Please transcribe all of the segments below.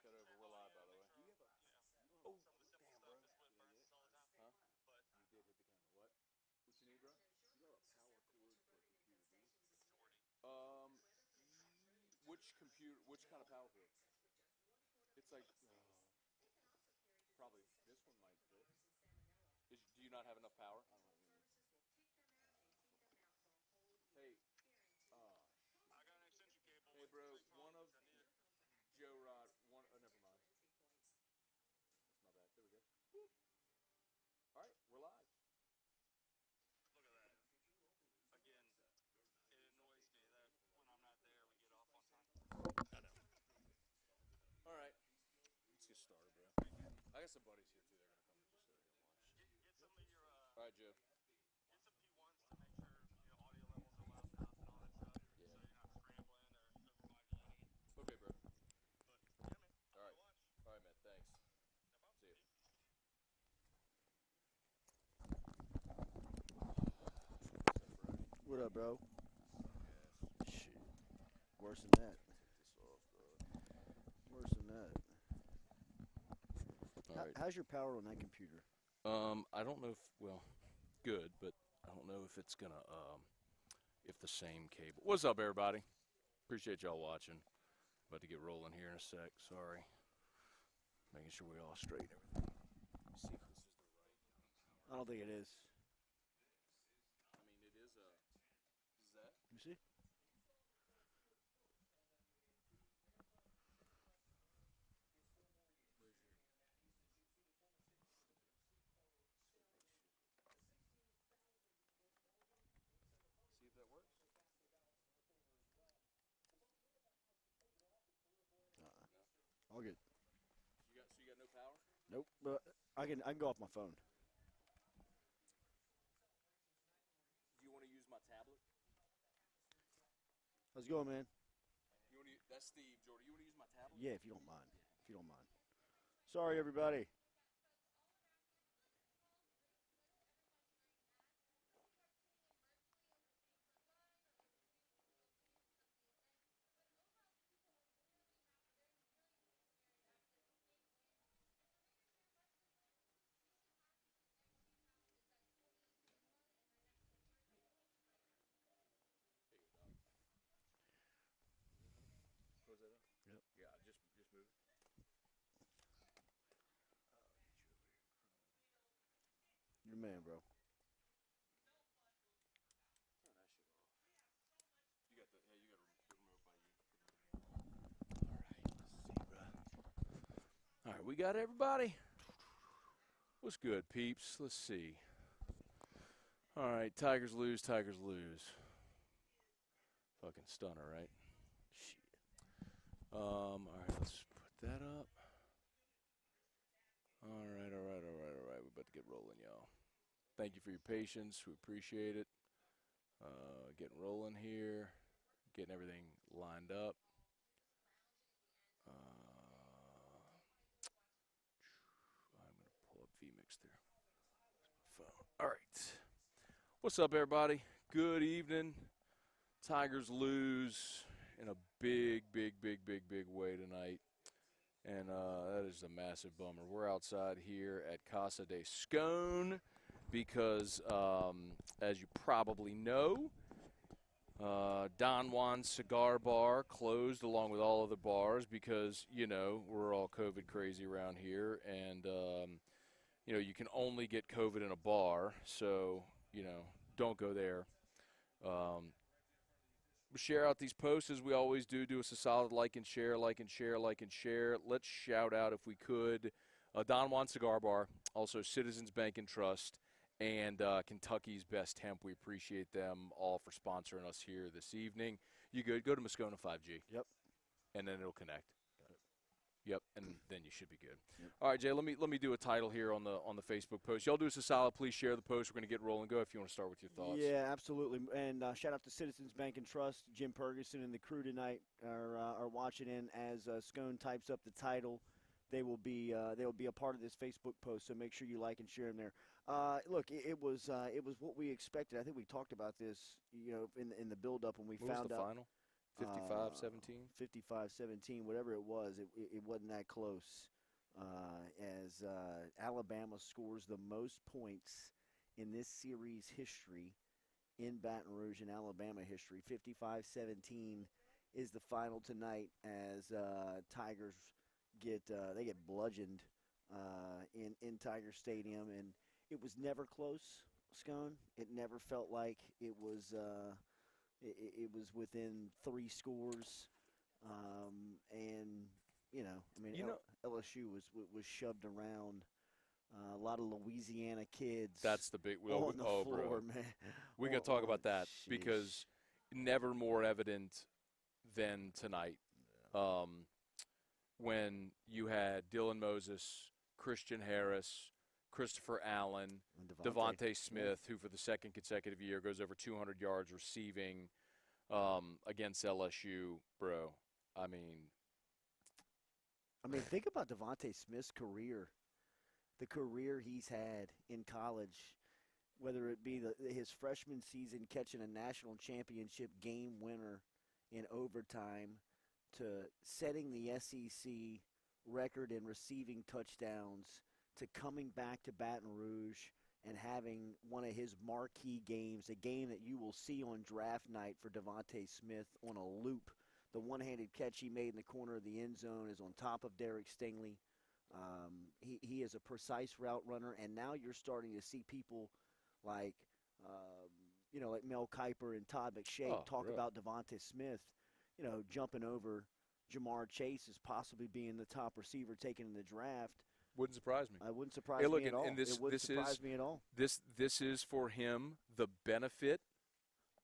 knock that over. We're live, by the way. Oh, damn, bro. Huh? You did hit the camera. What? What you need, bro? Which computer? Which kind of power cord? It's like probably this one might fit. Do you not have enough power? Hey, hey, bro. One of Joe Rod. One. Oh, never mind. That's my bad. There we go. All right, we're live. All right, let's get started, bro. I got some buddies here too. They're gonna come just so they can watch. All right, Joe. Okay, bro. All right. All right, man. Thanks. See you. What up, bro? Yes. Shit. Worse than that. Take this off, bro. Worse than that. All right. How's your power on that computer? I don't know if good, but I don't know if it's gonna if the same cable. What's up, everybody? Appreciate y'all watching. About to get rolling here in a sec. Sorry. Making sure we all straight everything. See if this is the right. I don't think it is. I mean, it is a. Is that? You see? See if that works. All good. You got no power? Nope. But I can go off my phone. Do you want to use my tablet? How's it going, man? That's Steve, Jordy. You want to use my tablet? Yeah, if you don't mind. If you don't mind. Sorry, everybody. Close that up? Yep. Yeah, just move it. You're the man, bro. Turn that shit off. You got the remote by you. All right, let's see, bro. All right, we got everybody. What's good, peeps? Let's see. All right, Tigers lose, Tigers lose. Fucking stunner, right? Shit. All right, let's put that up. All right. We're about to get rolling, y'all. Thank you for your patience. We appreciate it. Getting rolling here. Getting everything lined up. I'm going to pull up VMix there. Phone. All right. What's up, everybody? Good evening. Tigers lose in a big way tonight. And that is a massive bummer. We're outside here at Casa de Scone because, as you probably know, Don Juan's Cigar Bar closed along with all other bars because, we're all COVID crazy around here. And, you can only get COVID in a bar. So, don't go there. Share out these posts as we always do. Do us a solid like and share. Let's shout out, if we could, Don Juan Cigar Bar, also Citizens Bank and Trust, and Kentucky's Best Hemp. We appreciate them all for sponsoring us here this evening. You good? Go to Moscona 5G. Yep. And then it'll connect. Got it. Yep, and then you should be good. Yep. All right, Jay. Let me do a title here on the Facebook post. Y'all do us a solid. Please share the post. We're going to get rolling. Go if you want to start with your thoughts. Yeah, absolutely. And shout out to Citizens Bank and Trust. Jim Ferguson and the crew tonight are watching in as Scone types up the title. They will be a part of this Facebook post, so make sure you like and share them there. Look, it was what we expected. I think we talked about this, in the build up when we What found was the out. final? 55-17? 55-17, whatever it was. It wasn't that close. As Alabama scores the most points in this series history in Baton Rouge in Alabama history. 55-17 is the final tonight as Tigers get bludgeoned in Tiger Stadium, and it was never close, Scone. It never felt like it was within 3 scores, and LSU was shoved around. A lot of Louisiana kids. That's the big on the floor, bro. man. We got to talk about that sheesh. because never more evident than tonight. When you had Dylan Moses, Christian Harris, Christopher Allen, Devontae Smith, who for the second consecutive year goes over 200 yards receiving against LSU, bro. I mean, think about Devontae Smith's career. The career he's had in college, whether it be his freshman season catching a national championship game winner in overtime to setting the SEC record in receiving touchdowns to coming back to Baton Rouge and having one of his marquee games, a game that you will see on draft night for Devontae Smith on a loop. The one-handed catch he made in the corner of the end zone is on top of Derek Stingley. He is a precise route runner, and now you're starting to see people like Mel Kiper and Todd McShay talk about Devontae Smith, jumping over Jamar Chase as possibly being the top receiver taken in the draft. Wouldn't surprise me. It wouldn't surprise me at all. It wouldn't surprise me at all. This is for him the benefit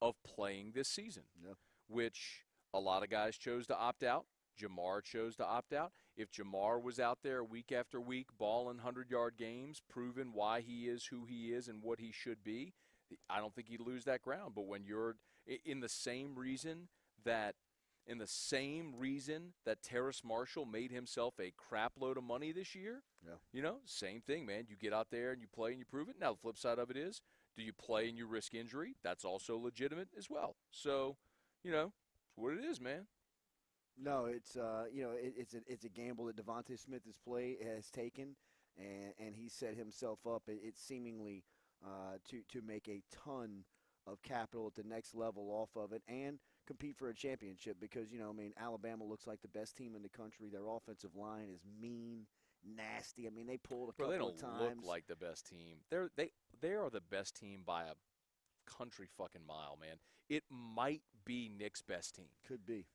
of playing this season, which a lot of guys chose to opt out. Jamar chose to opt out. If Jamar was out there week after week, balling 100-yard games, proving why he is who he is and what he should be, I don't think he'd lose that ground. But when you're in the same reason that Terrace Marshall made himself a crap load of money this year, same thing, man. You get out there and you play and you prove it. Now, the flip side of it is, do you play and you risk injury? That's also legitimate as well. So, it's what it is, man. No, it's a gamble that Devontae Smith has taken, and he set himself up. It's seemingly to make a ton of capital at the next level off of it and compete for a championship because Alabama looks like the best team in the country. Their offensive line is mean, nasty. They pulled a couple of times. They don't look like the best team. They are the best team by a country fucking mile, man. It might be Nick's best team. Could be.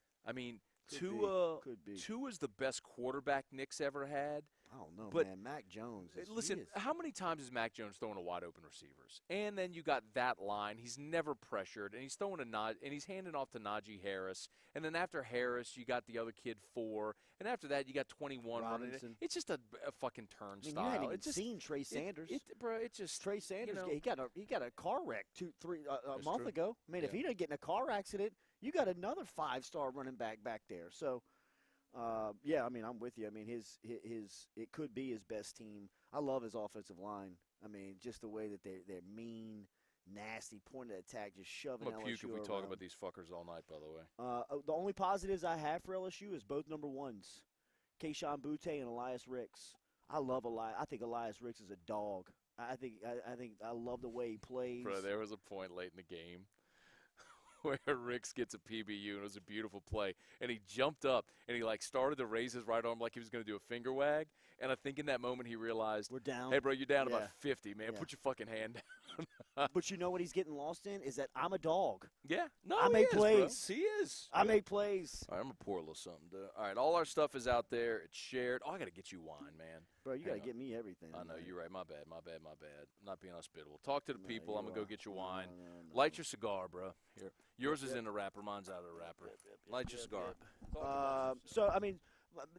Tua's the best quarterback Nick's ever had. I don't know, man. Mac Jones. Listen, how many times has Mac Jones thrown to wide open receivers? And then you got that line. He's never pressured, and he's throwing and he's handing off to Najee Harris. And then after Harris, you got the other kid 4, and after that, you got 21 running. It's just a fucking turnstile. You hadn't even seen Trey Sanders. Trey Sanders. He got a car wreck a month ago. If he didn't get in a car accident, you got another 5-star running back there. So. I'm with you. It could be his best team. I love his offensive line. Just the way that they're mean, nasty, pointed attack, just shoving LSU around. I'm gonna puke if we talk about these fuckers all night, by the way. The only positives I have for LSU is both number ones, Kayshon Boutte and Elias Ricks. I love Elias. I think Elias Ricks is a dog. I love the way he plays. Bro, there was a point late in the game where Ricks gets a PBU, and it was a beautiful play. And he jumped up, and he, started to raise his right arm like he was going to do a finger wag. And I think in that moment he realized, we're down. Hey, bro, you're down about 50, man. Yeah. Put your fucking hand down. But you know what he's getting lost in is that I'm a dog. Yeah. No, I make plays. Bro. He is. I make plays. All right, I'm going to pour a little something. All right, all our stuff is out there. It's shared. Oh, I got to get you wine, man. Bro, you got to get me everything. I know, you're right. My bad. I'm not being hospitable. Talk to the people. I'm going to go get your wine. Light your cigar, bro. Here. Yours is in the wrapper. Mine's out of the wrapper. Light your cigar.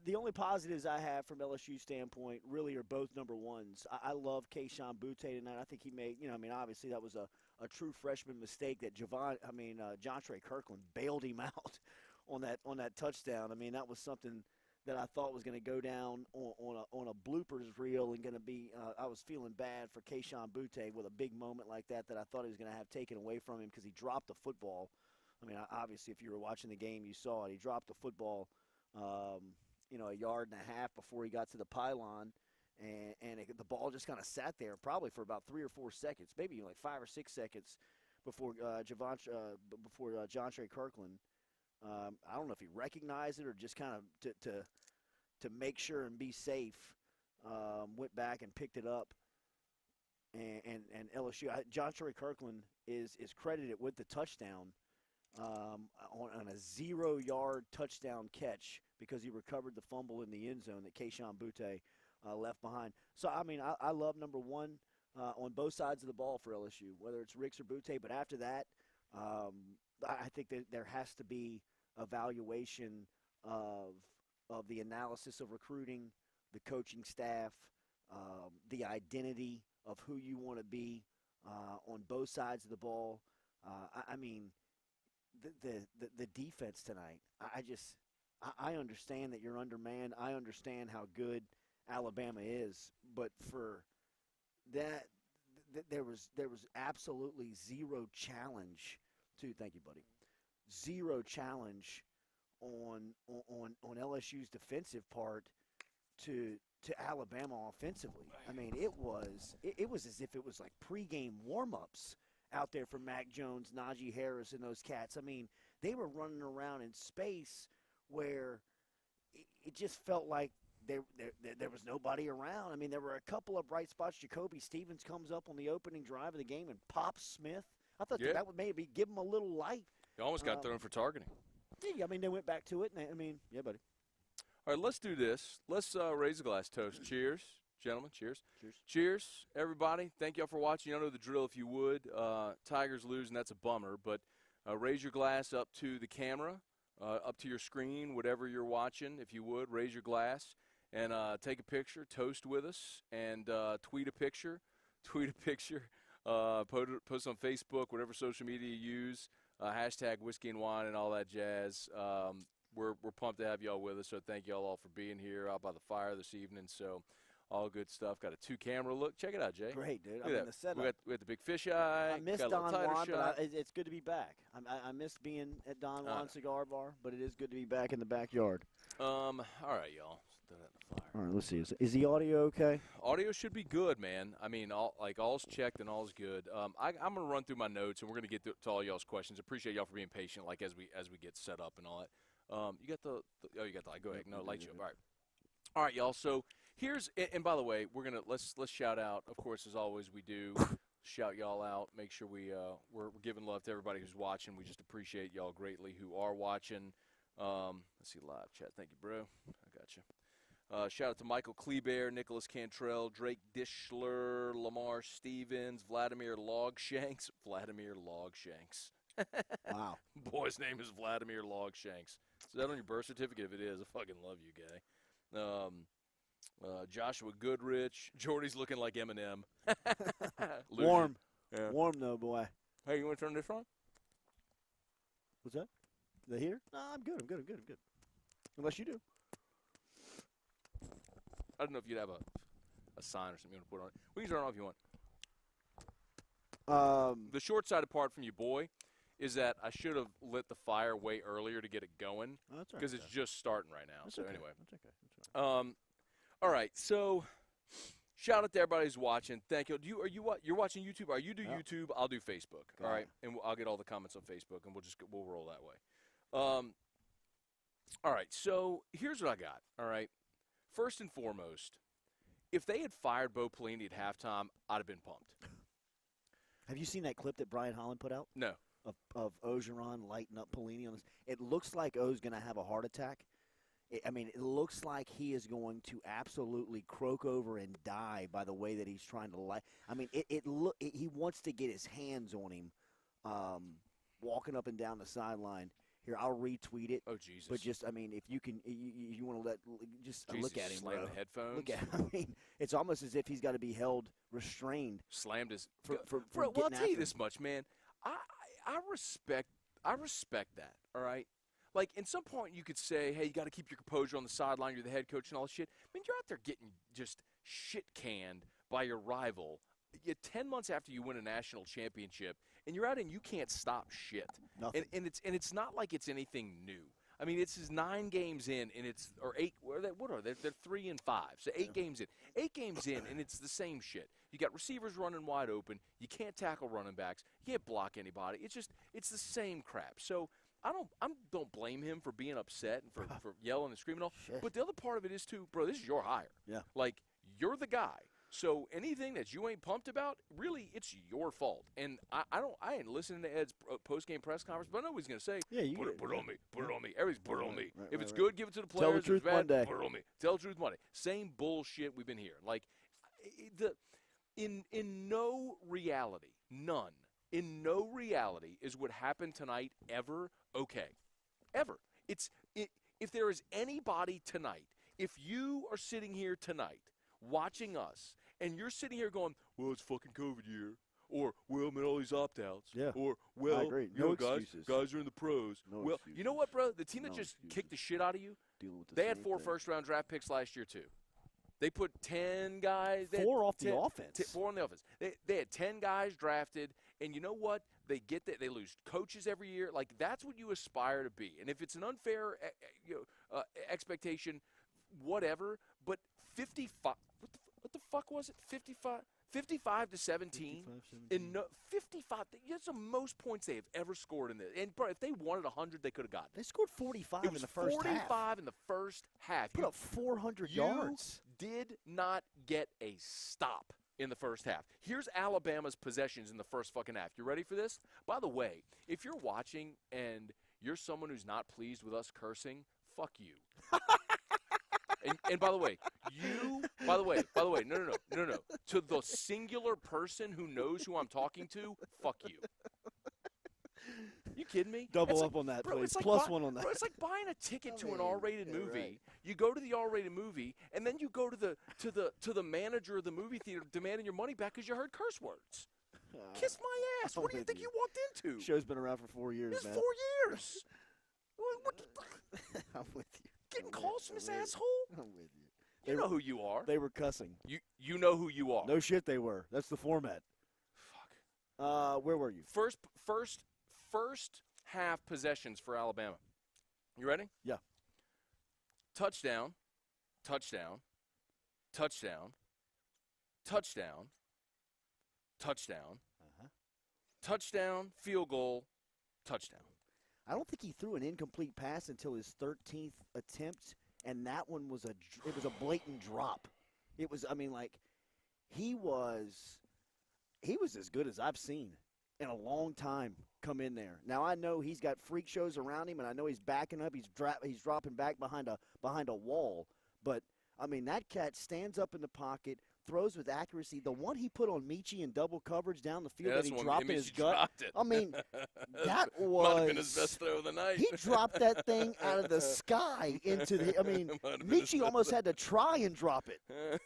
The only positives I have from LSU standpoint really are both number ones. I love Kayshon Boutte tonight. I think he made, obviously that was a true freshman mistake that Jontre Kirkland bailed him out on that touchdown. That was something that I thought was going to go down on a bloopers reel and going to be I was feeling bad for Kayshon Boutte with a big moment like that I thought he was going to have taken away from him because he dropped the football. I mean, obviously, if you were watching the game, you saw it. He dropped the football, a yard and a half before he got to the pylon, and the ball just kind of sat there probably for about 3 or 4 seconds, maybe like 5 or 6 seconds before John Trey Kirkland. I don't know if he recognized it or just kind of to make sure and be safe, went back and picked it up. And LSU, John Trey Kirkland is credited with the touchdown on a 0-yard touchdown catch because he recovered the fumble in the end zone that Keyshawn Butte left behind. So, I mean, I love, number one, on both sides of the ball for LSU, whether it's Ricks or Butte. But after that, I think that there has to be evaluation of the analysis of recruiting, the coaching staff, the identity of who you want to be on both sides of the ball. I mean, the defense tonight. I understand that you're undermanned. I understand how good Alabama is, but for that, there was absolutely zero challenge to. Thank you, buddy. Zero challenge on LSU's defensive part to Alabama offensively. I mean, it was as if it was like pregame warm-ups out there for Mac Jones, Najee Harris, and those cats. I mean, they were running around in space where it just felt like there was nobody around. I mean, there were a couple of bright spots. Jacoby Stevens comes up on the opening drive of the game and pops Smith. I thought that would maybe give him a little light. He almost got thrown for targeting. Yeah, I mean, they went back to it. And yeah, buddy. All right, let's do this. Let's raise a glass toast. Cheers, gentlemen. Cheers. Cheers. Cheers, everybody. Thank y'all for watching. Y'all know the drill if you would. Tigers lose, and that's a bummer. But raise your glass up to the camera, up to your screen, whatever you're watching. If you would, raise your glass and take a picture, toast with us, and tweet a picture. Tweet a picture. Post on Facebook, whatever social media you use. Hashtag Whiskey and Wine and all that jazz. We're pumped to have y'all with us, so thank y'all all for being here out by the fire this evening. So all good stuff. Got a 2-camera look. Check it out, Jay. Great, dude. Look at the setup. we got the big fisheye. I miss got Don Juan, shot. but it's good to be back. I miss being at Don Juan Cigar Bar, but it is good to be back in the backyard. All right, y'all. Throw that in the fire. All right, let's see. Is the audio okay? Audio should be good, man. I mean, all's checked and all's good. I'm gonna run through my notes and we're gonna get to all y'all's questions. Appreciate y'all for being patient, like as we get set up and all that. You got you got the light. Go ahead. No, light you up. All right, y'all. So here's and by the way, we're gonna let's shout out. Of course, as always, we do shout y'all out. Make sure we're giving love to everybody who's watching. We just appreciate y'all greatly who are watching. Let's see live chat. Thank you, bro. I got you. Shout out to Michael Kleber, Nicholas Cantrell, Drake Dishler, Lamar Stevens, Vladimir Logshanks. Vladimir Logshanks. Wow. Boy's name is Vladimir Logshanks. Is that on your birth certificate? If it is, I fucking love you, guy. Joshua Goodrich. Jordy's looking like Eminem. Warm. Yeah. Warm, though, boy. Hey, you want to turn this on? What's that? They here? No, I'm good. I'm good. Unless you do. I don't know if you'd have a sign or something you want to put on it. We can turn it off if you want. The short-sighted part from you, boy, is that I should have lit the fire way earlier to get it going because it's just starting right now. That's so okay. anyway. That's okay. All right. So shout out to everybody who's watching. Thank you. You're watching YouTube? Are you do YouTube? I'll do Facebook. All right, and I'll get all the comments on Facebook, and we'll roll that way. All right. So here's what I got. All right. First and foremost, if they had fired Bo Pelini at halftime, I'd have been pumped. Have you seen that clip that Brian Holland put out? No. Of Ogeron lighting up Pelini on this. It looks like O's going to have a heart attack. It looks like he is going to absolutely croak over and die by the way that he's trying to light. I mean, he wants to get his hands on him, walking up and down the sideline. Here, I'll retweet it. Oh, Jesus. But just, I mean, if you can, you want to just Jesus, look at him, slammed bro. the headphones. Look at him. I mean, it's almost as if he's got to be held restrained. Slammed his. For Bro, well, I'll tell you him. this much, man. I respect that, all right? Like, in some point you could say, hey, you got to keep your composure on the sideline. You're the head coach and all this shit. I mean, you're out there getting just shit canned by your rival. 10 months after you win a national championship, and you're out and you can't stop shit. Nothing. And it's not like it's anything new. I mean, it's 9 games in, and or 8. What are they? They're 3 and 5, so 8 games in. 8 games in, and it's the same shit. You got receivers running wide open. You can't tackle running backs. You can't block anybody. It's the same crap. So I don't blame him for being upset and for yelling and screaming and all. Shit. But the other part of it is too, bro. This is your hire. Yeah. Like, you're the guy. So anything that you ain't pumped about, really, it's your fault. And I ain't listening to Ed's post-game press conference, but I know what he's going to say. Yeah, Put it on me. Put it on me. Everybody's put it on me. Right, If it's right. good, give it to the players. Tell the If truth it's bad, Monday. put it on me. Tell the truth Monday. Same bullshit we've been hearing. Like, in no reality, none, in no reality is what happened tonight ever okay. Ever. If there is anybody tonight, if you are sitting here tonight watching us, and you're sitting here going, well, it's fucking COVID year, or, well, man, all these opt-outs, Yeah. or, well, I agree. you know, excuses. guys are in the pros. No well, excuses. you know what, bro? The team that No just excuses. kicked the shit out of you, Dealing with the they had same 4 thing. first-round draft picks last year, too. They put 10 guys. 4 off the 10 offense. 4 on the offense. They had 10 guys drafted, and you know what? They get that. They lose coaches every year. Like, that's what you aspire to be. And if it's an unfair expectation, whatever. But 55. What the fuck was it? 55 to 17. 55. That's the most points they have ever scored in this. And bro, if they wanted 100, they could have gotten it. They scored 45 It in was the first 45 half. in the first half. Put up 400 you yards. did not get a stop in the first half. Here's Alabama's possessions in the first fucking half. You ready for this? By the way, if you're watching and you're someone who's not pleased with us cursing, fuck you. And by the way, no. To the singular person who knows who I'm talking to, fuck you. You kidding me? Double It's up on that, bro, please. it's like Plus one on that. Bro, it's like buying a ticket to an mean, R-rated yeah, movie. right. You go to the R-rated movie, and then you go to the manager of the movie theater demanding your money back because you heard curse words. Kiss my ass. I'm What do you with think you. you walked into? Show's been around for 4 years, It's man. 4 years. What the, I'm with you. getting I'm calls with from you. this asshole? I'm with you. You know who you are. They were cussing. You know who you are. No shit, they were. That's the format. Fuck. Where were you? First half possessions for Alabama. You ready? Yeah. Touchdown, touchdown, touchdown, touchdown, touchdown, touchdown, field goal, touchdown. I don't think he threw an incomplete pass until his 13th attempt, and that one was it was a blatant drop. It was, I mean, like, he was as good as I've seen in a long time come in there. Now I know he's got freak shows around him, and I know he's backing up. He's dropping back behind a wall. But I mean, that cat stands up in the pocket, throws with accuracy. The one he put on Michie in double coverage down the field that he dropped in his gut. It. I mean, that was might have been his best throw of the night. He dropped that thing out of the sky into the. I mean, Michie almost had to try and drop it.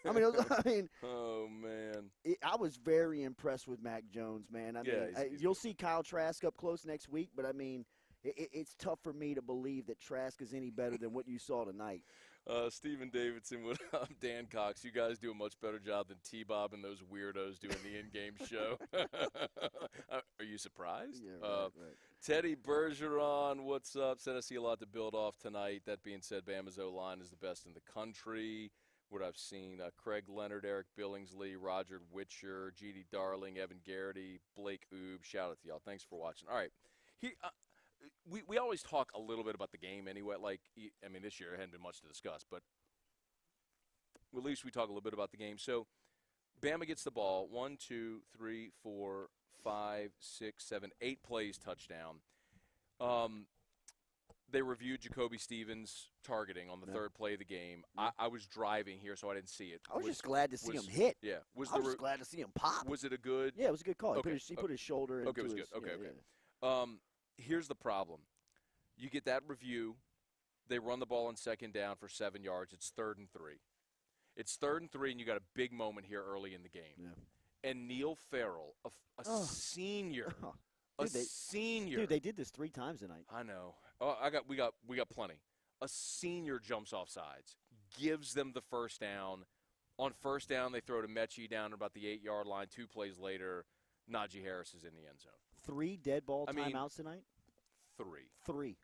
I mean, oh man, I was very impressed with Mac Jones, man. I mean, he's you'll see Kyle Trask up close next week, but I mean, it's tough for me to believe that Trask is any better than what you saw tonight. Stephen Davidson, what up? Dan Cox, you guys do a much better job than T-Bob and those weirdos doing the in-game show. Are you surprised? Yeah, right. Teddy Bergeron, what's up? Said I see a lot to build off tonight. That being said, Bama's O-line is the best in the country. What I've seen, Craig Leonard, Eric Billingsley, Roger Witcher, G.D. Darling, Evan Garrity, Blake Oob. Shout out to y'all. Thanks for watching. All right. We always talk a little bit about the game anyway. Like, I mean, this year it hadn't been much to discuss, but at least we talk a little bit about the game. So, Bama gets the ball. 1, 2, 3, 4, 5, 6, 7, 8 plays touchdown. They reviewed Jacoby Stevens' targeting on the third play of the game. I was driving here, so I didn't see it. I was just glad to see him hit. Yeah. I was just glad to see him pop. Was it a good? Yeah, it was a good call. Okay. He put his shoulder into Okay, it was his, good. Okay, yeah, okay. Here's the problem. You get that review. They run the ball on second down for 7 yards. It's 3rd and 3. It's 3rd and 3, and you got a big moment here early in the game. Yeah. And Neil Farrell, a senior, senior. Dude, they did this 3 times tonight. I know. Oh, we got plenty. A senior jumps off sides, gives them the first down. On first down, they throw to Mechie down about the 8-yard line. 2 plays later, Najee Harris is in the end zone. 3 dead ball timeouts tonight? 3.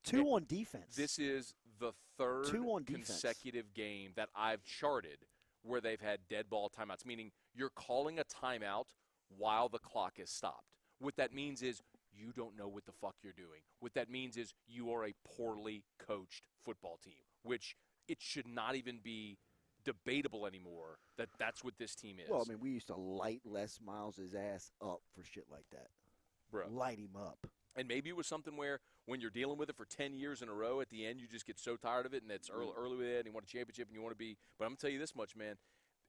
2 on defense. This is the 3rd consecutive game that I've charted where they've had dead ball timeouts, meaning you're calling a timeout while the clock is stopped. What that means is you don't know what the fuck you're doing. What that means is you are a poorly coached football team, which it should not even be debatable anymore that that's what this team is. Well, I mean, we used to light Les Miles' ass up for shit like that. Bro. Light him up. And maybe it was something where when you're dealing with it for 10 years in a row, at the end you just get so tired of it, and it's early with it, and you want a championship, and you want to be. But I'm going to tell you this much, man.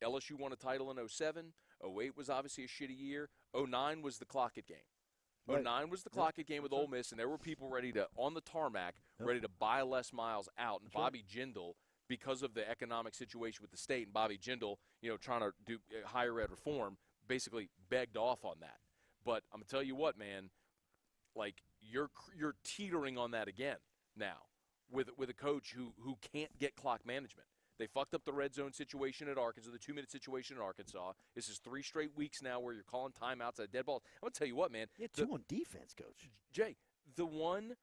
LSU won a title in 07. 08 was obviously a shitty year. 09 was the clock it game. Right. 09 was the clock it game with Ole Miss, and there were people ready to, on the tarmac, ready to buy Les Miles out. And Bobby Jindal, because of the economic situation with the state, and Bobby Jindal, trying to do higher ed reform, basically begged off on that. But I'm going to tell you what, man, like you're teetering on that again now with a coach who can't get clock management. They fucked up the red zone situation at Arkansas, the 2-minute situation at Arkansas. This is 3 straight weeks now where you're calling timeouts at dead balls. I'm going to tell you what, man. Yeah, 2 on defense, Coach. Jay, the one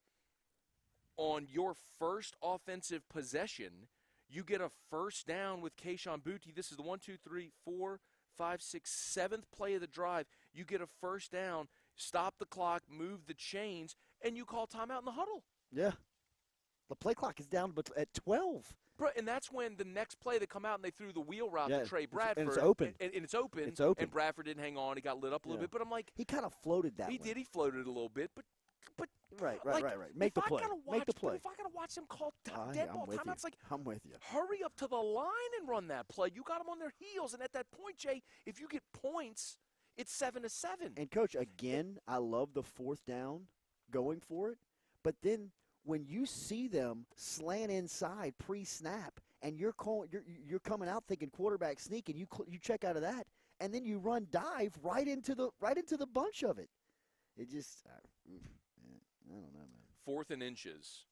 on your first offensive possession, you get a first down with Kayshon Boutte. This is the 1, 2, 3, 4, 5, 6, 7th play of the drive. You get a first down, stop the clock, move the chains, and you call timeout in the huddle. Yeah. The play clock is down at 12. Bro, and that's when the next play they come out and they threw the wheel route to Trey Bradford. And it's open. And it's open. It's open. And Bradford didn't hang on. He got lit up a little bit. But I'm like. He kind of floated that He way. did. He floated a little bit. But Right. Like, Make the play. Make the play. If I got to watch them call dead ball timeouts, like, I'm with you. Hurry up to the line and run that play. You got them on their heels. And at that point, Jay, if you get points, it's 7-7. And, Coach, again, I love the 4th down going for it. But then when you see them slant inside pre-snap, and you're coming out thinking quarterback sneak, and you check out of that, and then you run dive right into the bunch of it. It just I don't know, man. 4th and inches.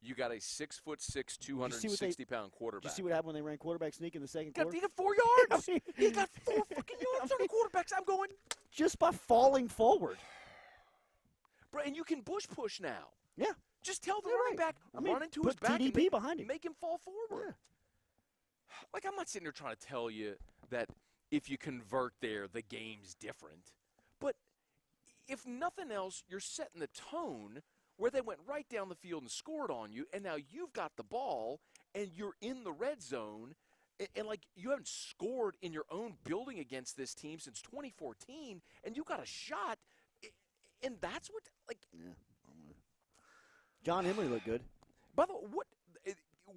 You got a 6'6", 260-pound quarterback. Did you see what happened when they ran quarterback sneak in the second quarter? He got 4 yards. He got 4 fucking yards on the quarterbacks. I'm going just by falling forward. Bro, and you can push now. Yeah. Just tell the running back, run into his put back TDP behind him. Make him fall forward. Yeah. Like, I'm not sitting there trying to tell you that if you convert there, the game's different. But if nothing else, you're setting the tone where they went right down the field and scored on you, and now you've got the ball, and you're in the red zone, and like, you haven't scored in your own building against this team since 2014, and you got a shot, and that's what, like. Yeah. John Emery looked good. By the way,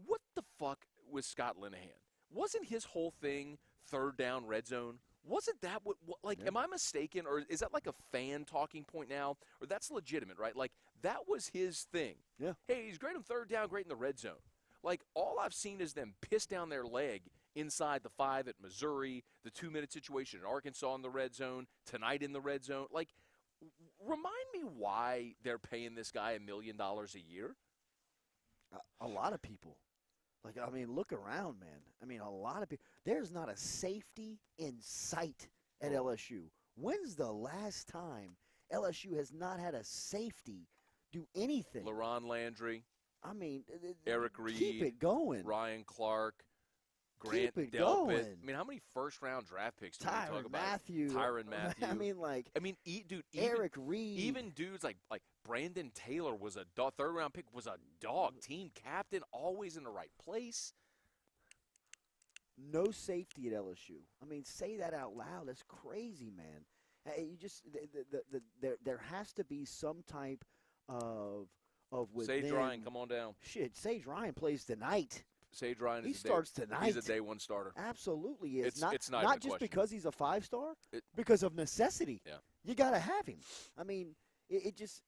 what the fuck was Scott Linehan? Wasn't his whole thing 3rd down red zone? Wasn't that what like, am I mistaken, or is that like a fan talking point now? Or that's legitimate, right? Like, that was his thing. Yeah. Hey, he's great on 3rd down, great in the red zone. Like, all I've seen is them piss down their leg inside the 5 at Missouri, the 2-minute situation in Arkansas in the red zone, tonight in the red zone. Like, remind me why they're paying this guy $1 million a year? A lot of people. Like, I mean, look around, man. I mean, a lot of people. There's not a safety in sight at LSU. When's the last time LSU has not had a safety do anything? LaRon Landry. I mean, Eric Reed. Keep it going. Ryan Clark. Grant Keep it Delpit. going. I mean, how many first-round draft picks do we talk Tyrann about? Mathieu. Tyrann Mathieu. I mean, like, dude, Eric Reed. Even dudes like Brandon Taylor was a 3rd-round pick, was a dog, team captain, always in the right place. No safety at LSU. I mean, say that out loud. That's crazy, man. You just there has to be some type of within. Sage Ryan, come on down. Shit, Sage Ryan plays tonight. Sage Ryan He starts tonight. He's a day 1 starter. Absolutely is. It's not not even just a question. because he's a 5-star, because of necessity. Yeah. You got to have him. I mean, it just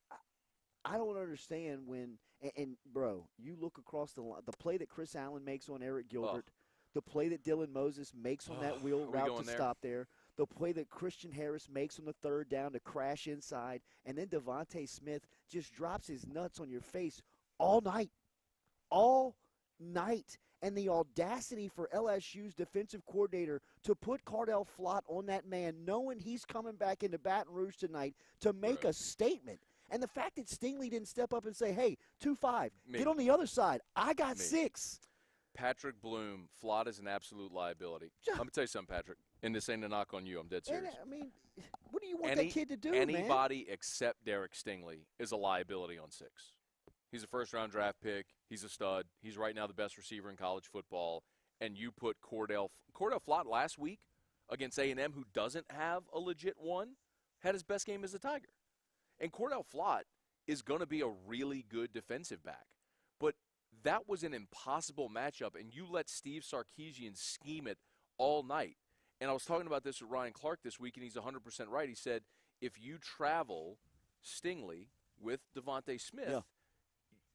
I don't understand when and bro, you look across the play that Chris Allen makes on Eric Gilbert, the play that Dylan Moses makes on that wheel route to stop there, the play that Christian Harris makes on the 3rd down to crash inside, and then Devontae Smith just drops his nuts on your face all night. And the audacity for LSU's defensive coordinator to put Cardell Flott on that man, knowing he's coming back into Baton Rouge tonight to make a statement. And the fact that Stingley didn't step up and say, hey, 2-5, get on the other side. I got 6. Patrick Bloom, Flott is an absolute liability. Let me tell you something, Patrick, and this ain't a knock on you. I'm dead serious. I mean, what do you want that kid to do, Anybody man? except Derek Stingley is a liability on 6. He's a first-round draft pick. He's a stud. He's right now the best receiver in college football. And you put Cordell Flott last week against A&M, who doesn't have a legit one, had his best game as a Tiger. And Cordell Flott is going to be a really good defensive back. But that was an impossible matchup, and you let Steve Sarkisian scheme it all night. And I was talking about this with Ryan Clark this week, and he's 100% right. He said, if you travel Stingley with Devontae Smith,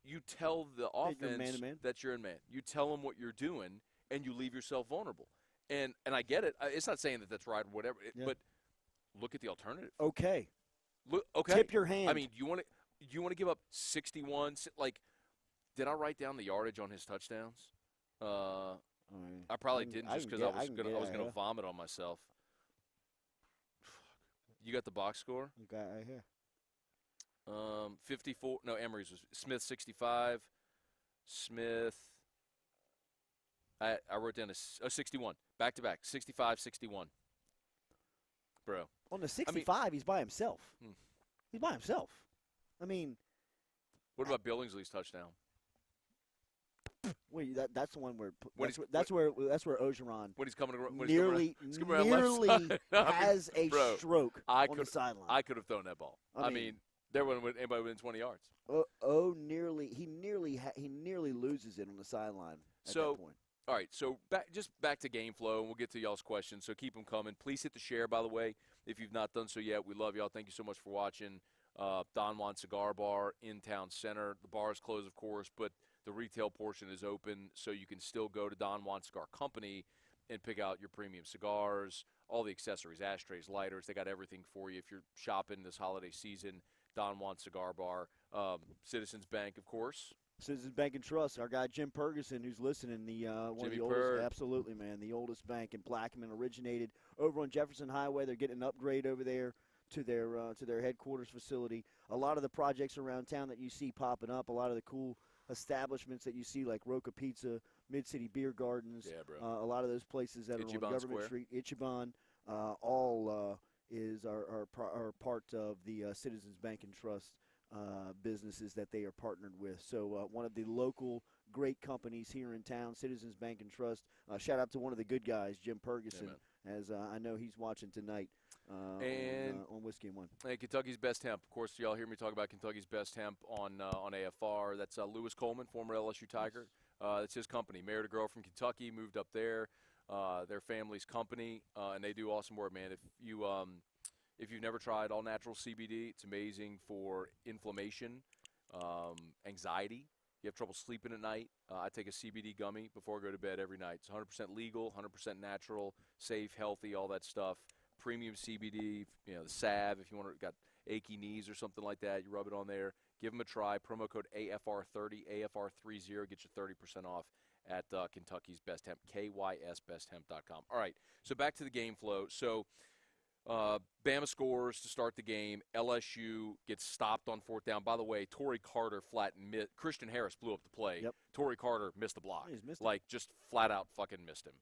you tell the offense that you're in man. You tell them what you're doing, and you leave yourself vulnerable. And I get it. It's not saying that that's right or whatever, but look at the alternative. Okay. Okay. Tip your hand. I mean, do you want to give up 61? Like, did I write down the yardage on his touchdowns? I probably didn't just because I was gonna vomit on myself. You got the box score? You got it right here. 54. No, Emery's was Smith 65. Smith. I wrote down 61 back to back 65-61. Bro. On the 65, he's by himself. He's by himself. I mean. What about Billingsley's touchdown? Wait, that's the one where that's where Ogeron when he's coming nearly has a stroke on the sideline. I could have thrown that ball. I mean there wouldn't anybody within 20 yards. He nearly loses it on the sideline at that point. All right, so back to game flow, and we'll get to y'all's questions. So keep them coming. Please hit the share, by the way, if you've not done so yet. We love y'all. Thank you so much for watching. Don Juan Cigar Bar in Town Center. The bar is closed, of course, but the retail portion is open, so you can still go to Don Juan Cigar Company and pick out your premium cigars, all the accessories, ashtrays, lighters. They got everything for you if you're shopping this holiday season. Don Juan Cigar Bar. Citizens Bank, of course. Citizens Bank and Trust. Our guy Jim Ferguson, who's listening, one of the oldest, absolutely, man, the oldest bank in Plaquemine, originated over on Jefferson Highway. They're getting an upgrade over there to their headquarters facility. A lot of the projects around town that you see popping up, a lot of the cool establishments that you see, like Roca Pizza, Mid-City Beer Gardens, a lot of those places that Ichiban are on Government Square. Street, Ichiban, all are part of the Citizens Bank and Trust businesses that they are partnered with. So one of the local great companies here in town, Citizens Bank and Trust. Shout out to one of the good guys, Jim Ferguson, as I know he's watching tonight on Whiskey and One. Hey, Kentucky's Best Hemp. Of course, y'all hear me talk about Kentucky's Best Hemp on AFR. That's Lewis Coleman, former LSU Tiger. That's his company. Married a girl from Kentucky, moved up there. Their family's company, and they do awesome work, man. If you've never tried all-natural CBD, it's amazing for inflammation, anxiety. You have trouble sleeping at night. I take a CBD gummy before I go to bed every night. It's 100% legal, 100% natural, safe, healthy, all that stuff. Premium CBD, the salve, if you want got achy knees or something like that, you rub it on there. Give them a try. Promo code AFR30, AFR30, get you 30% off at Kentucky's Best Hemp, KYSBestHemp.com. All right, so back to the game flow. So Bama scores to start the game. LSU gets stopped on fourth down. By the way, Torrey Carter flattened Christian Harris blew up the play. Yep. Torrey Carter missed the block. He's missed just flat out fucking missed him.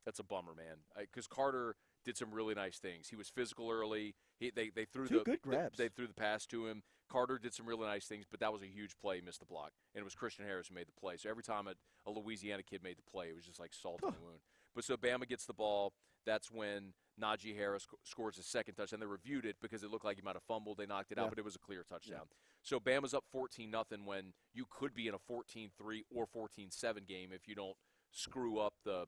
That's a bummer, man. Because Carter did some really nice things. He was physical early. They threw good grabs. They threw the pass to him. Carter did some really nice things, but that was a huge play. Missed the block, and it was Christian Harris who made the play. So every time a Louisiana kid made the play, it was just like salt in the wound. But so Bama gets the ball. That's when Najee Harris scores his second touchdown. They reviewed it because it looked like he might have fumbled. They knocked it out, but it was a clear touchdown. So Bama's up 14-0 when you could be in a 14-3 or 14-7 game if you don't screw up the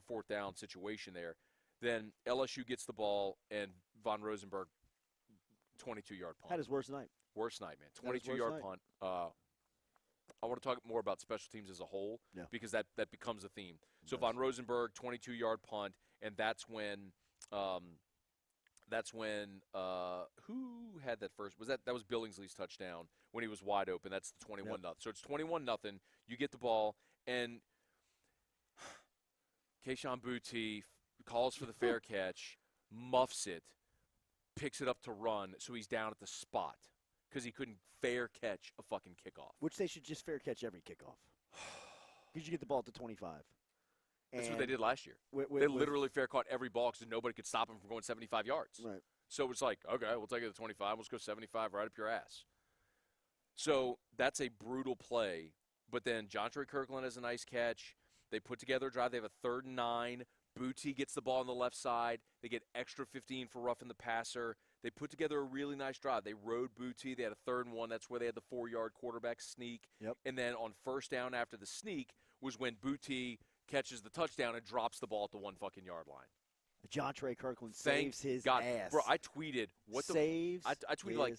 fourth down situation there. Then LSU gets the ball, and Von Rosenberg, 22-yard punt. Had his worst night. Worst night, man. 22-yard punt. I want to talk more about special teams as a whole because that becomes a theme. So Von Rosenberg, 22-yard punt, and that's when That's when who had that first? That was Billingsley's touchdown when he was wide open. That's the 21 nothing. So it's 21 nothing. You get the ball, and Keyshawn Boutte calls for the fair catch, muffs it, picks it up to run, so he's down at the spot because he couldn't fair catch a fucking kickoff. Which they should just fair catch every kickoff. Because you get the ball at the 25. That's what they did last year. They literally fair caught every ball because nobody could stop him from going 75 yards. Right. So it's like, okay, we'll take it to 25. Let's go 75 right up your ass. So that's a brutal play. But then Jontre Kirkland has a nice catch. They put together a drive. They have a 3rd and 9. Boutte gets the ball on the left side. They get extra 15 for roughing the passer. They put together a really nice drive. They rode Boutte. They had a 3rd and 1. That's where they had the 4-yard quarterback sneak. Yep. And then on first down after the sneak was when Boutte catches the touchdown and drops the ball at the 1 fucking yard line. Jontre Kirkland saves his God. ass. Bro, I tweeted I tweeted like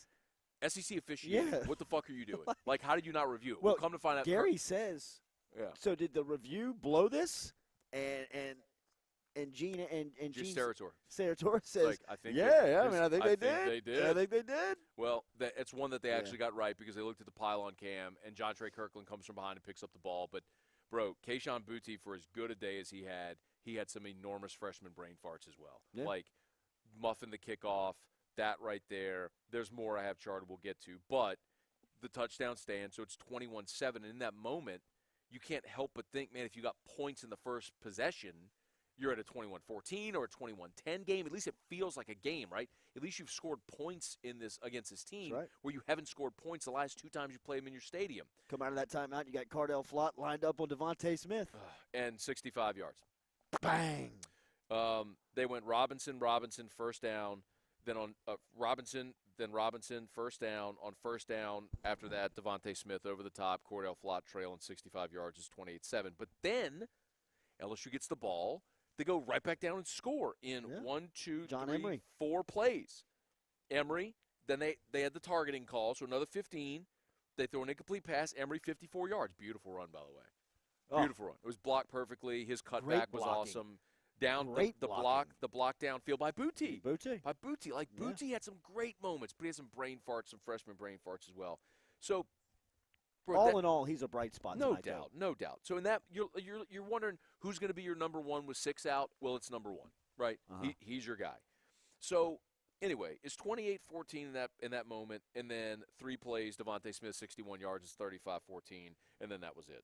SEC officiating. Yeah. What the fuck are you doing? Like, how did you not review it? Well, come to find out. Gary says. Yeah. So did the review blow this? And Gina and Gene Sarator says, like, I think I think they did. I think they did. Well, it's one that they actually got right because they looked at the pylon cam, and Jontre Kirkland comes from behind and picks up the ball. But, bro, Keyshawn Boutte, for as good a day as he had some enormous freshman brain farts as well. Yeah. Like, muffing the kickoff, that right there. There's more I have charted we'll get to. But the touchdown stands, so it's 21-7. And in that moment, you can't help but think, man, if you got points in the first possession, you're at a 21-14 or a 21-10 game. At least it feels like a game, right? At least you've scored points in this against this team where you haven't scored points the last 2 times you played them in your stadium. Come out of that timeout, you got Cardell Flott lined up on Devontae Smith. And 65 yards. Bang! They went Robinson, first down. Then on Robinson, first down. On first down, after that, Devontae Smith over the top. Cordell Flott trailing 65 yards is 28-7. But then LSU gets the ball. They go right back down and score in 4 plays. Emory, then they had the targeting call, so another 15. They throw an incomplete pass. Emory, 54 yards. Beautiful run, by the way. Beautiful run. It was blocked perfectly. His cutback was awesome. Down the block downfield by Boutte. Boutte had some great moments, but he had some brain farts, some freshman brain farts as well. So, in all, he's a bright spot. No doubt. So in that, you're wondering who's going to be your number 1 with 6 out. Well, it's number 1, right? He's your guy. So anyway, it's 28-14 in that moment, and then 3 plays. Devontae Smith 61 yards is 35-14, and then that was it.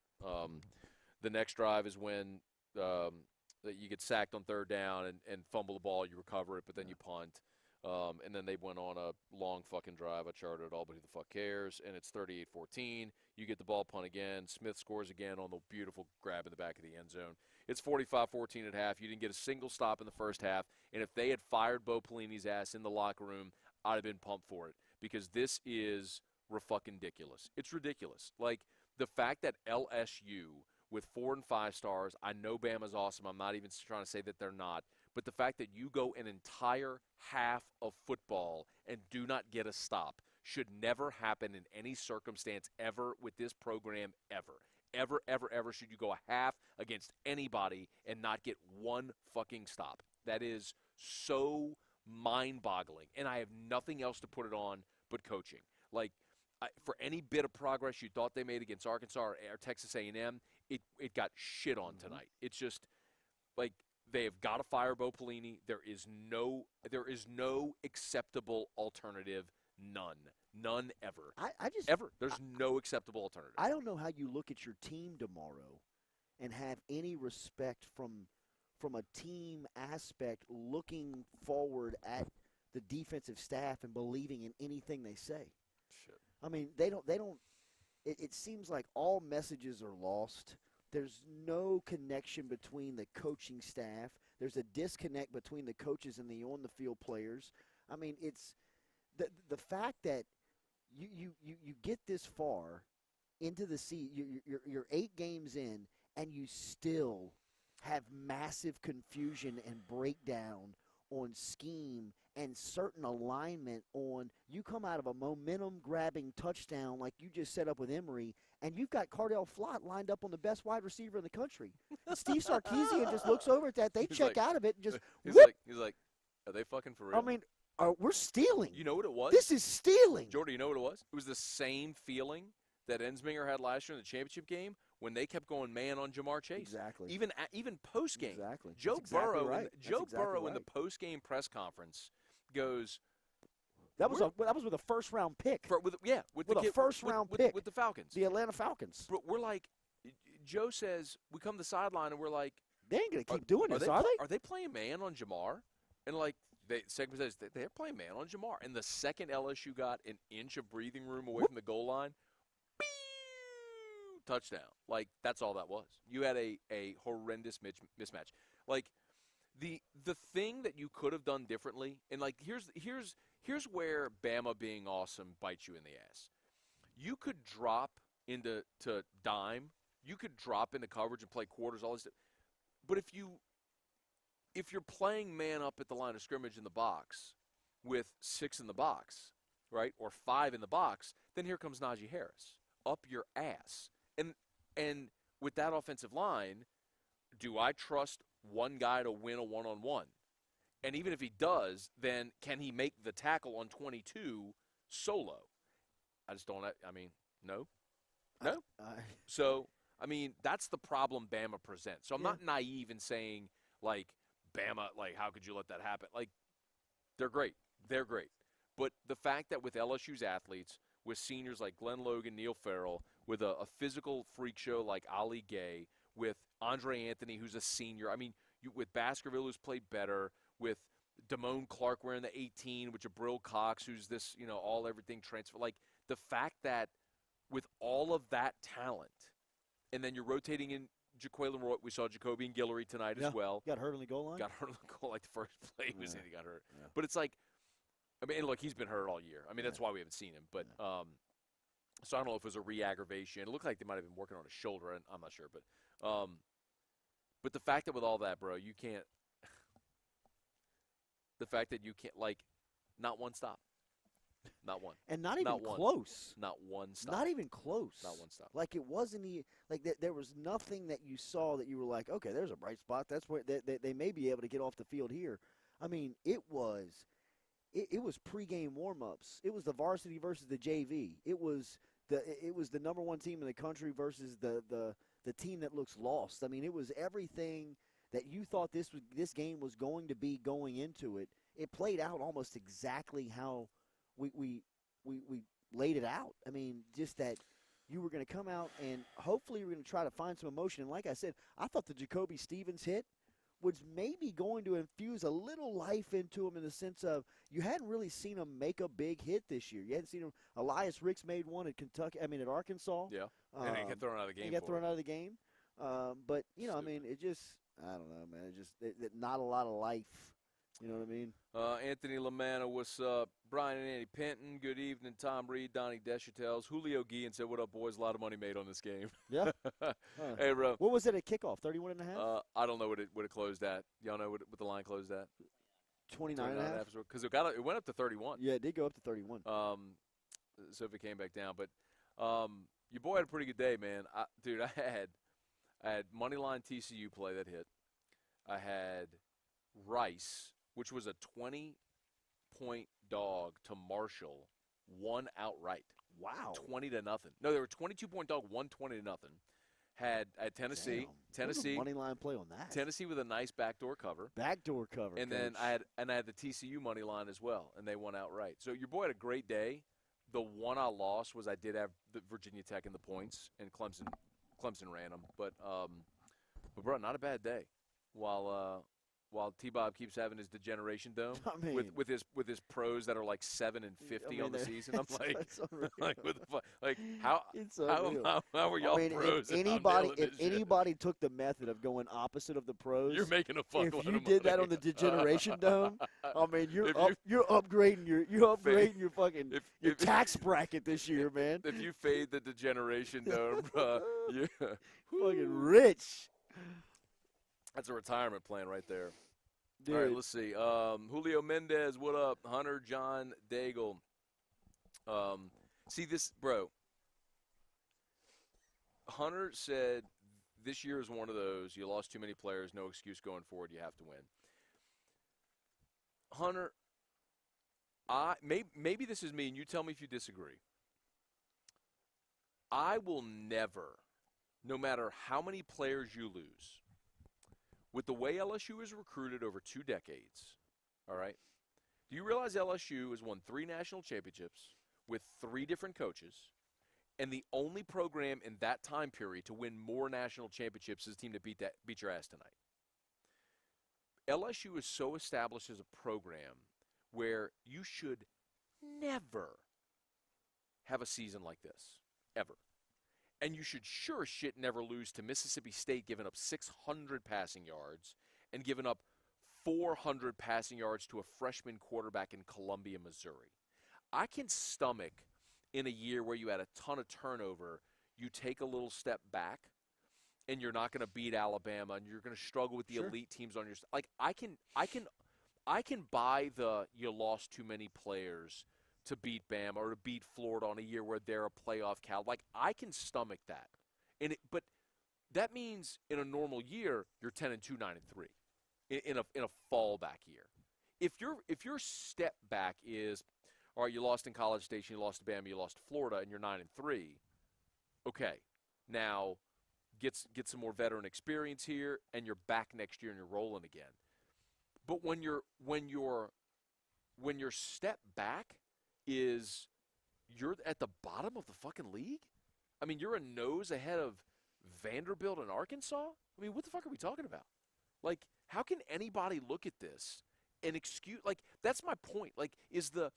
The next drive is when you get sacked on 3rd down and fumble the ball, you recover it, but then you punt. And then they went on a long fucking drive. I charted it all, but who the fuck cares? And it's 38-14. You get the ball, punt again. Smith scores again on the beautiful grab in the back of the end zone. It's 45-14 at half. You didn't get a single stop in the first half. And if they had fired Bo Pelini's ass in the locker room, I'd have been pumped for it because this is fucking ridiculous. It's ridiculous. Like, the fact that LSU with 4 and 5 stars, I know Bama's awesome. I'm not even trying to say that they're not. But the fact that you go an entire half of football and do not get a stop should never happen in any circumstance ever with this program ever. Ever should you go a half against anybody and not get 1 fucking stop. That is so mind-boggling. And I have nothing else to put it on but coaching. Like, for any bit of progress you thought they made against Arkansas or Texas A&M, it got shit on tonight. It's just, like, they have got to fire Bo Pelini. There is no acceptable alternative. None ever. There's no acceptable alternative. I don't know how you look at your team tomorrow and have any respect from a team aspect looking forward at the defensive staff and believing in anything they say. Shit. I mean, they don't it seems like all messages are lost. There's no connection between the coaching staff. There's a disconnect between the coaches and the on-the-field players. I mean, it's the fact that you get this far into the season, you're 8 games in, and you still have massive confusion and breakdown on scheme and certain alignment on – you come out of a momentum-grabbing touchdown like you just set up with Emory, and you've got Cardell Flott lined up on the best wide receiver in the country. And Steve Sarkisian just looks over at that. They check out of it and just he's like, are they fucking for real? I mean, we're stealing. You know what it was? This is stealing. Jordy, you know what it was? It was the same feeling that Ensminger had last year in the championship game when they kept going man on Jamar Chase. Exactly. Even post game. Exactly. Joe That's exactly Burrow. right. Joe Burrow in the post game press conference goes. That was with a first round pick. With a first round pick with the Falcons. The Atlanta Falcons. But we're like, Joe says we come to the sideline and we're like, they ain't gonna keep doing this, are they? Are they playing man on Jamar? And like. Segment says they're playing man on Jamar. And the second LSU got an inch of breathing room away from the goal line, touchdown. Like, that's all that was. You had a horrendous mismatch. Like, the thing that you could have done differently, and like here's where Bama being awesome bites you in the ass. You could drop into dime. You could drop into coverage and play quarters, all this stuff. But if you're playing man up at the line of scrimmage in the box with 6 in the box, right, or 5 in the box, then here comes Najee Harris up your ass. And with that offensive line, do I trust one guy to win a one-on-one? And even if he does, then can he make the tackle on 22 solo? I just don't – I mean, no. No. So, I mean, that's the problem Bama presents. So I'm not naive in saying, like, Bama, like, how could you let that happen? Like, they're great. They're great. But the fact that with LSU's athletes, with seniors like Glenn Logan, Neil Farrell, with a physical freak show like Ali Gay, with Andre Anthony, who's a senior. I mean, with Baskerville, who's played better, with Damone Clark wearing the 18, with Jabril Cox, who's this, all-everything transfer. Like, the fact that with all of that talent, and then you're rotating in Jaquelin Roy. We saw Jacoby and Guillory tonight as well. Got hurt on the goal line? Got hurt on the goal, like the first play he got hurt. Yeah. But it's like, I mean, look, he's been hurt all year. I mean, that's why we haven't seen him. But so I don't know if it was a re-aggravation. It looked like they might have been working on his shoulder, and I'm not sure. But the fact that with all that, bro, you can't – the fact that you can't, like, not one stop. Not one. And not even close. Not one stop. Not even close. Not one stop. Like, it wasn't like there was nothing that you saw that you were like, okay, there's a bright spot. That's where they may be able to get off the field here. I mean, it was pregame warm-ups. It was the varsity versus the JV. It was the number one team in the country versus the team that looks lost. I mean, it was everything that you thought this game was going to be going into it. It played out almost exactly how we laid it out. I mean, just that you were going to come out and hopefully you were going to try to find some emotion. And like I said, I thought the Jacoby Stevens hit was maybe going to infuse a little life into him in the sense of you hadn't really seen him make a big hit this year. You hadn't seen him. Elias Ricks made one at at Arkansas. Yeah, and he got thrown out of the game. He got thrown out of the game. But, I mean, it just – I don't know, man. It just not a lot of life. You know what I mean? Anthony Lamanna, what's up? Brian and Andy Penton, good evening. Tom Reed, Donnie Deschatels. Julio Guillen said, what up, boys? A lot of money made on this game. Yeah. Hey, bro. What was it at kickoff, 31.5? I don't know what it closed at. Y'all know what the line closed at? 29.5. Because it went up to 31. Yeah, it did go up to 31. So if it came back down. But your boy had a pretty good day, man. Dude, I had Moneyline TCU play that hit. I had Rice, which was a 20-point dog to Marshall, won outright. Wow. 20-0. No, they were 22-point dog, won 20-0. Had Tennessee. Damn. Tennessee. Money line play on that. Tennessee with a nice backdoor cover. Backdoor cover. And then I had the TCU money line as well, and they won outright. So your boy had a great day. The one I lost was I did have the Virginia Tech in the points, and Clemson ran them. But bro, not a bad day. While T-Bob keeps having his degeneration dome with his pros that are like 7 and 50 on the season, I'm like, what the fuck? Like how are y'all pros? If anybody took the method of going opposite of the pros, you're making a fuck. If you did that on the degeneration dome, I mean you're upgrading your fucking your tax bracket this year, man. If you fade the degeneration dome, you're fucking rich. That's a retirement plan right there. Dude. All right, let's see. Julio Mendez, what up? Hunter John Daigle. See this, bro. Hunter said this year is one of those. You lost too many players, no excuse going forward. You have to win. Hunter, maybe this is me, and you tell me if you disagree. I will never, no matter how many players you lose, with the way LSU is recruited over 2 decades, all right? Do you realize LSU has won 3 national championships with 3 different coaches, and the only program in that time period to win more national championships is the team that beat your ass tonight? LSU is so established as a program where you should never have a season like this, ever. And you should sure as shit never lose to Mississippi State, giving up 600 passing yards and giving up 400 passing yards to a freshman quarterback in Columbia, Missouri. I can stomach in a year where you had a ton of turnover, you take a little step back and you're not going to beat Alabama and you're going to struggle with the elite teams on your – like I can buy the you lost too many players to beat Bama or to beat Florida on a year where they're a playoff cal. Like, I can stomach that. But that means in a normal year, you're 10-2, 9-3 in a fallback year. If your step back is, all right, you lost in College Station, you lost to Bama, you lost to Florida, and you're 9-3, okay, now get some more veteran experience here, and you're back next year and you're rolling again. But when your step back is you're at the bottom of the fucking league? I mean, you're a nose ahead of Vanderbilt and Arkansas? I mean, what the fuck are we talking about? Like, how can anybody look at this and excuse – like, that's my point. Like, is the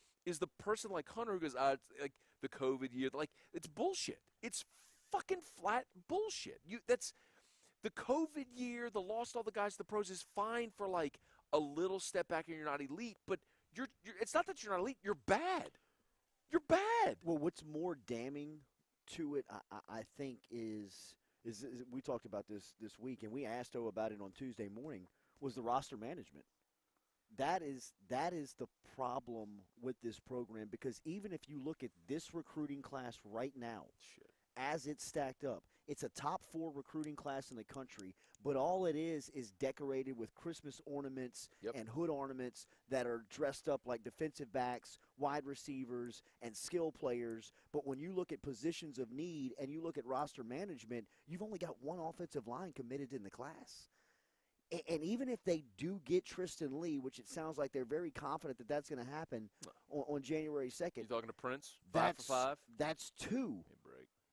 person like Hunter who goes, it's like the COVID year, like, it's bullshit. It's fucking flat bullshit. That's the COVID year, the lost all the guys to the pros is fine for, like, a little step back and you're not elite, but you're it's not that you're not elite. You're bad. You're bad. Well, what's more damning to it, I think, is we talked about this week, and we asked O about it on Tuesday morning, was the roster management. That is the problem with this program, because even if you look at this recruiting class right now, as it's stacked up, it's a top 4 recruiting class in the country, but all it is decorated with Christmas ornaments and hood ornaments that are dressed up like defensive backs, wide receivers, and skill players. But when you look at positions of need and you look at roster management, you've only got 1 offensive line committed in the class. And even if they do get Tristan Lee, which it sounds like they're very confident that that's going to happen on January 2nd. You talking to Prince? 5 for 5? That's 2.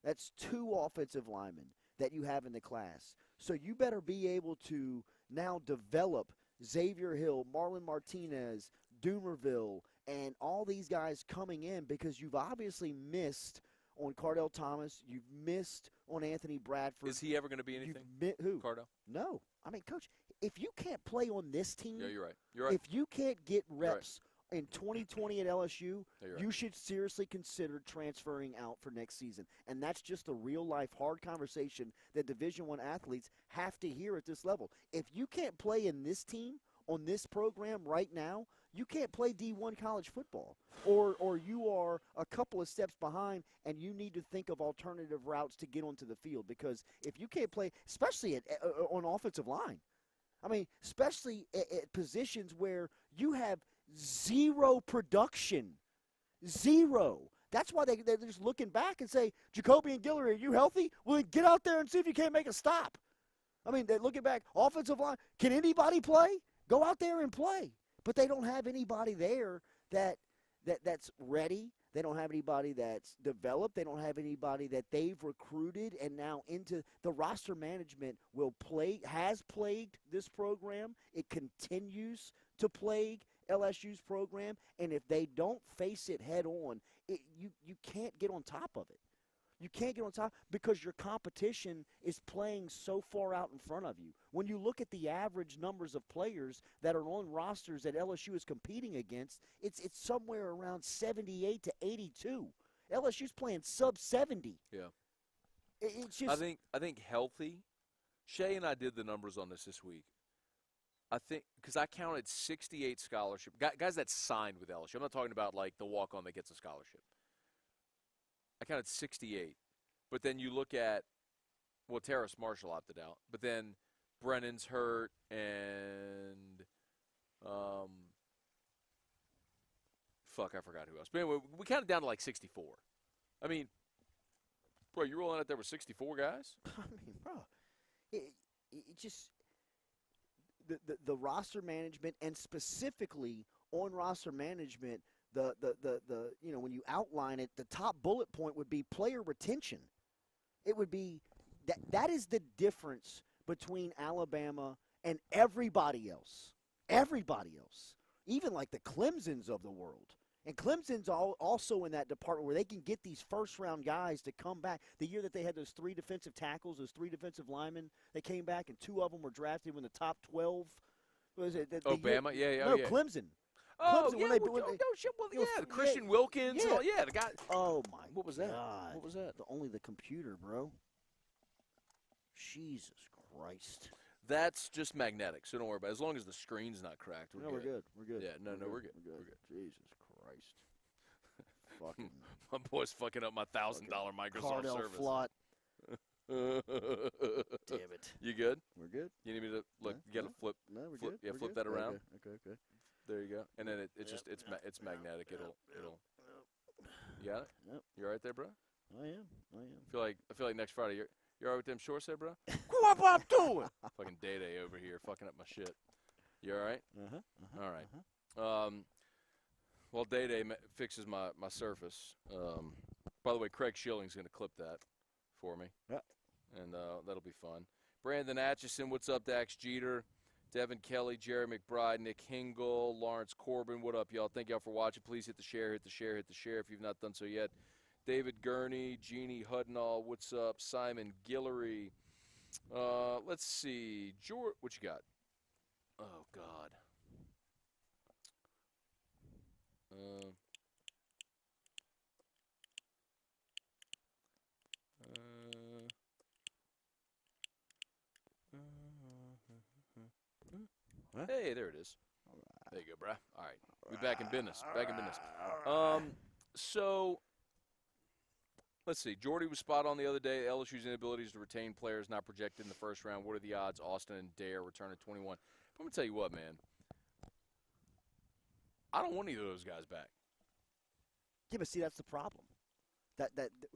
That's 2 offensive linemen that you have in the class. So you better be able to now develop Xavier Hill, Marlon Martinez, Doomerville, and all these guys coming in, because you've obviously missed on Cardell Thomas. You've missed on Anthony Bradford. Is he ever going to be anything? Who? Cardell? No. I mean, Coach, if you can't play on this team. Yeah, you're right. You're right. If you can't get reps in 2020 at LSU, right. You should seriously consider transferring out for next season. And that's just a real-life hard conversation that Division I athletes have to hear at this level. If you can't play in this team, on this program right now, you can't play D1 college football. Or you are a couple of steps behind, and you need to think of alternative routes to get onto the field. Because if you can't play, especially on offensive line, I mean, especially at positions where you have zero production. Zero. That's why they're just looking back and say, Jacoby and Guillory, are you healthy? Well, then get out there and see if you can't make a stop. I mean, they're looking back. Offensive line, can anybody play? Go out there and play. But they don't have anybody there that's ready. They don't have anybody that's developed. They don't have anybody that they've recruited and now into the roster management has plagued this program. It continues to plague LSU's program, and if they don't face it head on, you can't get on top of it. You can't get on top because your competition is playing so far out in front of you. When you look at the average numbers of players that are on rosters that LSU is competing against, it's somewhere around 78 to 82. LSU's playing sub 70. Yeah. It's just I think healthy. Shay and I did the numbers on this week. I think because I counted 68 scholarship guys that signed with LSU. I'm not talking about like the walk-on that gets a scholarship. I counted 68. But then you look at, well, Terrace Marshall opted out. But then Brennan's hurt and Fuck, I forgot who else. But anyway, we counted down to like 64. I mean, bro, you rolling out there with 64 guys? I mean, bro, it just the roster management, and specifically on roster management, the when you outline it, the top bullet point would be player retention. It would be that is the difference between Alabama and everybody else. Everybody else, even like the Clemsons of the world. And Clemson's also in that department where they can get these first-round guys to come back. The year that they had those 3 defensive tackles, those 3 defensive linemen, they came back, and 2 of them were drafted in the top 12. What was it? Bama? Yeah. No, Clemson. Oh, Clemson, yeah, Christian Wilkins. Yeah. The guy. Oh, my What was that? God. What was that? Only the computer, bro. Jesus Christ. That's just magnetic, so don't worry about it. As long as the screen's not cracked, we're good. We're good. Yeah, we're good. We're good. Jesus Christ. Fucking My boy's fucking up my $1,000 Microsoft Cardell service. Flott. Damn it. You good? We're good. You need me to look? You got to flip. No, we're flip, good. Yeah, we're flip good. that around. Okay. There you go. And then it's magnetic. It'll. You got it? Yep. You all right there, bro? I am. I feel like next Friday you're all right with them shorts there, bro? What I'm doing? Fucking Day over here, fucking up my shit. You all right? All right. Well, Day fixes my surface. By the way, Craig Schilling's going to clip that for me. Yeah. And that'll be fun. Brandon Atchison, what's up, Dax Jeter? Devin Kelly, Jerry McBride, Nick Hingle, Lawrence Corbin, what up, y'all? Thank y'all for watching. Please hit the share if you've not done so yet. David Gurney, Jeannie Hudnall, what's up? Simon Guillory. Let's see. George, what you got? Oh, God. Hey, there it is. There you go, bruh. All right. We back in business. So, let's see. Jordy was spot on the other day. LSU's inabilities to retain players not projected in the first round. What are the odds Austin and Dare return at 21? I'm going to tell you what, man. I don't want either of those guys back. Yeah, but see, that's the problem. That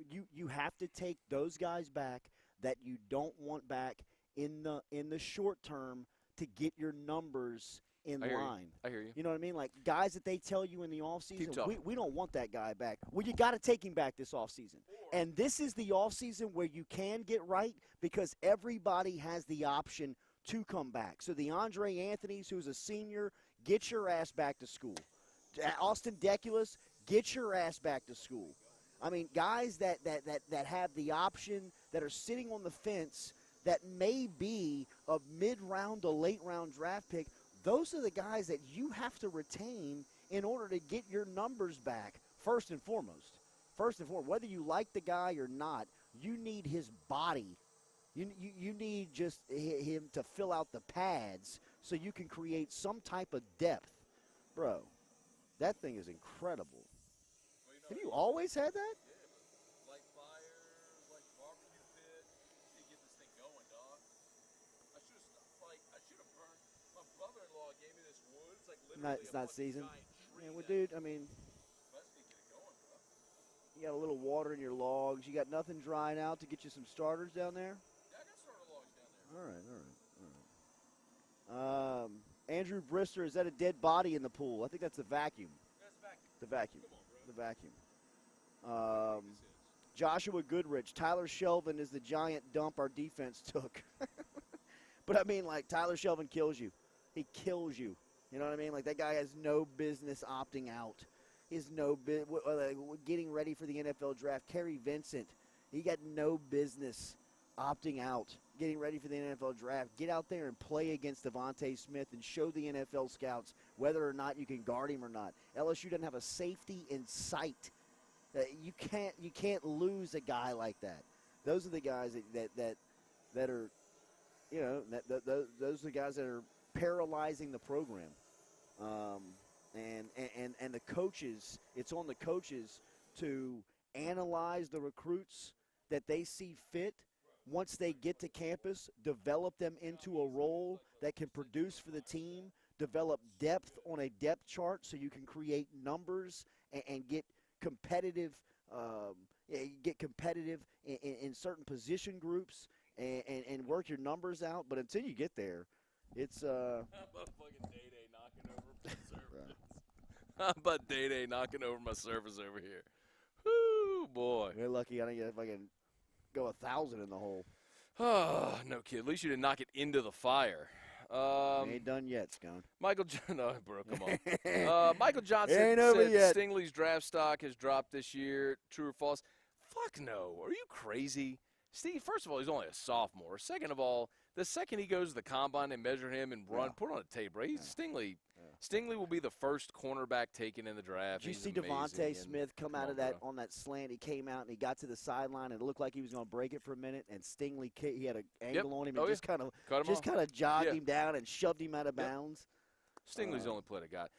you have to take those guys back that you don't want back in the short term to get your numbers in line. I hear you. You know what I mean? Like guys that they tell you in the offseason, we don't want that guy back. Well, you got to take him back this offseason. And this is the offseason where you can get right because everybody has the option to come back. So the Andre Anthonys, who's a senior, get your ass back to school. Austin Deculus, get your ass back to school. I mean, guys that have the option, that are sitting on the fence, that may be a mid-round to late-round draft pick, those are the guys that you have to retain in order to get your numbers back, first and foremost. Whether you like the guy or not, you need his body. You need just him to fill out the pads so you can create some type of depth. Bro, that thing is incredible. Have you always had that? Light fire, like barbecue pit. You get this thing going, dog. I should have burned. My brother-in-law gave me this wood. It's like literally It's not seasoned. Yeah, well, dude, I mean, let's get it going, bro. you got a little water in your logs. You got nothing drying out to get you some starters down there? Yeah, I got starter logs down there. All right. Andrew Brister, is that a dead body in the pool? I think that's the vacuum. That's the vacuum. The vacuum. Come on, bro. The vacuum. Joshua Goodrich, Tyler Shelvin is the giant dump our defense took. But I mean, like, Tyler Shelvin kills you. He kills you. You know what I mean? Like, that guy has no business opting out. He's no getting ready for the NFL draft. Kerry Vincent, he got no business opting out, getting ready for the NFL draft. Get out there and play against Devontae Smith and show the NFL scouts whether or not you can guard him or not. LSU doesn't have a safety in sight. You can't lose a guy like that. Those are the guys that are, you know, those are the guys that are paralyzing the program. And the coaches, it's on the coaches to analyze the recruits that they see fit. Once they get to campus, develop them into a role that can produce for the team. develop depth on a depth chart so you can create numbers and get competitive. Get competitive in certain position groups and work your numbers out. But until you get there, it's How about fucking Day-Day knocking over my surface? How about Day-Day knocking over my surface over here? Whoo, boy. We're lucky I didn't get if I can go 1,000 in the hole. Oh, no kid. At least you didn't knock it into the fire. Ain't done yet, Scone. No, bro, come on. Michael Johnson Ain't over said yet. Stingley's draft stock has dropped this year. True or false? Fuck no. Are you crazy? Steve, first of all, he's only a sophomore. Second of all, the second he goes to the combine and measure him and run, put on a tape, right? Stingley will be the first cornerback taken in the draft. Did you He's see amazing, Devontae Smith come out of that bro. on that slant? He came out and he got to the sideline and it looked like he was going to break it for a minute. And Stingley, he had an angle on him and just kind of jogged him down and shoved him out of bounds. Stingley's the only player that got.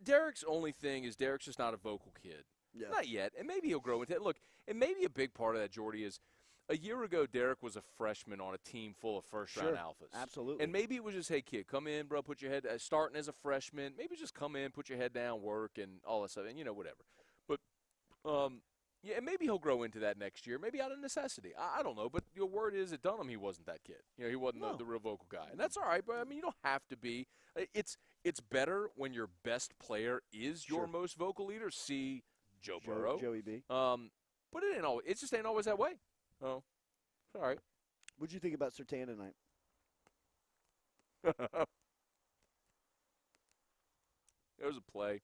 Derek's only thing is Derek's just not a vocal kid. Yeah. Not yet. And maybe he'll grow into it. Look, and maybe a big part of that, Jordy, is a year ago Derek was a freshman on a team full of first-round alphas. Absolutely. And maybe it was just, hey, kid, come in, bro, put your head – starting as a freshman, maybe just come in, put your head down, work, and all that stuff, and, whatever. But, yeah, and maybe he'll grow into that next year, maybe out of necessity. I don't know. But your word is at Dunham he wasn't that kid. He wasn't the real vocal guy. And that's all right, but, I mean, you don't have to be. It's better when your best player is your most vocal leader. See – Joe Burrow. Joey B. But it just ain't always that way. Oh, all right. What'd you think about Surtain tonight? There was a play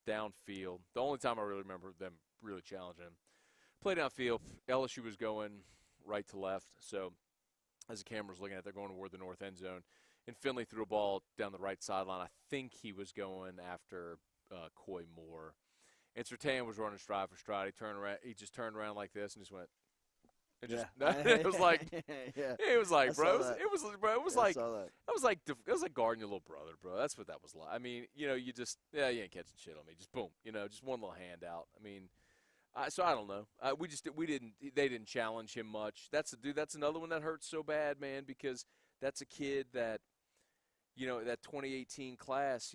downfield. The only time I really remember them really challenging him. Play downfield. LSU was going right to left. So as the camera's looking at it, they're going toward the north end zone. And Finley threw a ball down the right sideline. I think he was going after Coy Moore. And Surtain was running stride for stride. He turned around. He just turned around like this and just went. It was like, it was like, bro. It was like guarding your little brother, bro. That's what that was like. I mean, you ain't catching shit on me. Just boom, just one little handout. I mean, so I don't know. They didn't challenge him much. That's another one that hurts so bad, man, because that's a kid that, that 2018 class,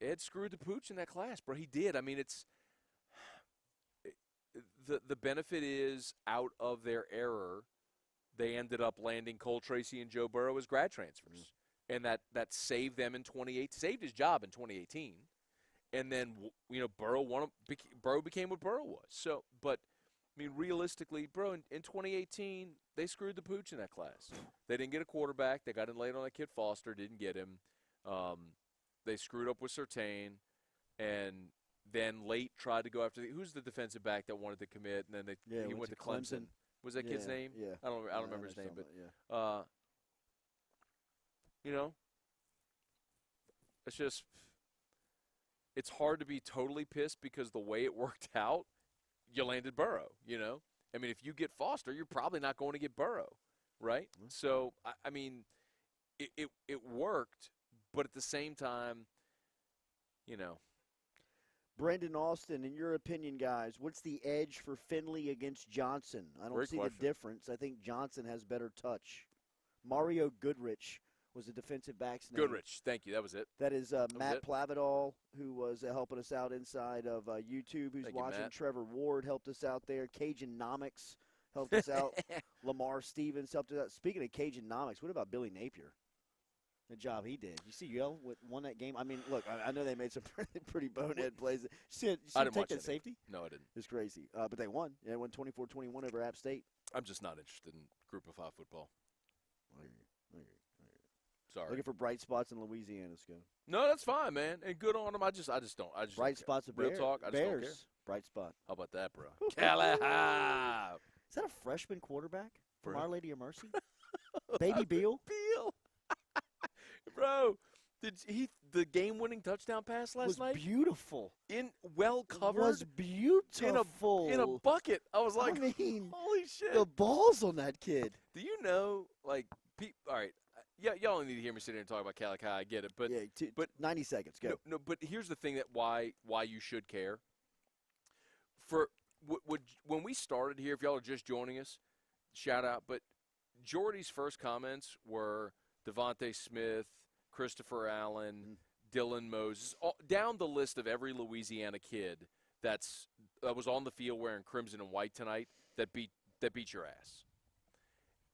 Ed screwed the pooch in that class, bro. He did. I mean, the benefit is out of their error, they ended up landing Cole Tracy and Joe Burrow as grad transfers. And that saved them in 2018, saved his job in 2018. And then, Burrow became what Burrow was. So, but, I mean, realistically, bro, in 2018, they screwed the pooch in that class. They didn't get a quarterback. They got in late on that kid Foster, didn't get him. They screwed up with Surtain, and then late tried to go after who's the defensive back that wanted to commit, and then he went to Clemson. Was that kid's name? Yeah. I don't remember his name, but it's just it's hard to be totally pissed because the way it worked out, you landed Burrow. I mean, if you get Foster, you're probably not going to get Burrow, right? Mm-hmm. So I mean, it worked. But at the same time, Brendan Austin, in your opinion, guys, what's the edge for Finley against Johnson? I don't see the difference. I think Johnson has better touch. Mario Goodrich was the defensive back's name. Goodrich, thank you. That was it. That is Matt Plavidall, who was helping us out inside of YouTube, who's watching. Trevor Ward helped us out there. Cajun-nomics helped us out. Lamar Stevens helped us out. Speaking of Cajun-nomics, what about Billy Napier? The job he did. You see Yale won that game? I mean, look, I know they made some pretty bonehead plays. You see him take that safety? No, I didn't. It's crazy. But they won. They won 24-21 over App State. I'm just not interested in Group of 5 football. Sorry. Looking for bright spots in Louisiana, Scott. No, that's fine, man. And good on them. I just don't. Bright spots of real talk. I just Bears. Don't care. Bright spot. How about that, bro? Callahan. Is that a freshman quarterback from Our Lady of Mercy? Baby Beal? Beal. Bro, the game-winning touchdown pass last night? Beautiful. Well covered. Was beautiful. In a bucket. I was like, holy shit. The balls on that kid. Do you know, all right, y'all only need to hear me sit here and talk about Calico. I get it, but but 90 seconds. Go. No, but here's the thing that why you should care. When we started here, if y'all are just joining us, shout out. But Jordy's first comments were Devontae Smith, Christopher Allen, Dylan Moses, down the list of every Louisiana kid that was on the field wearing crimson and white tonight that beat your ass.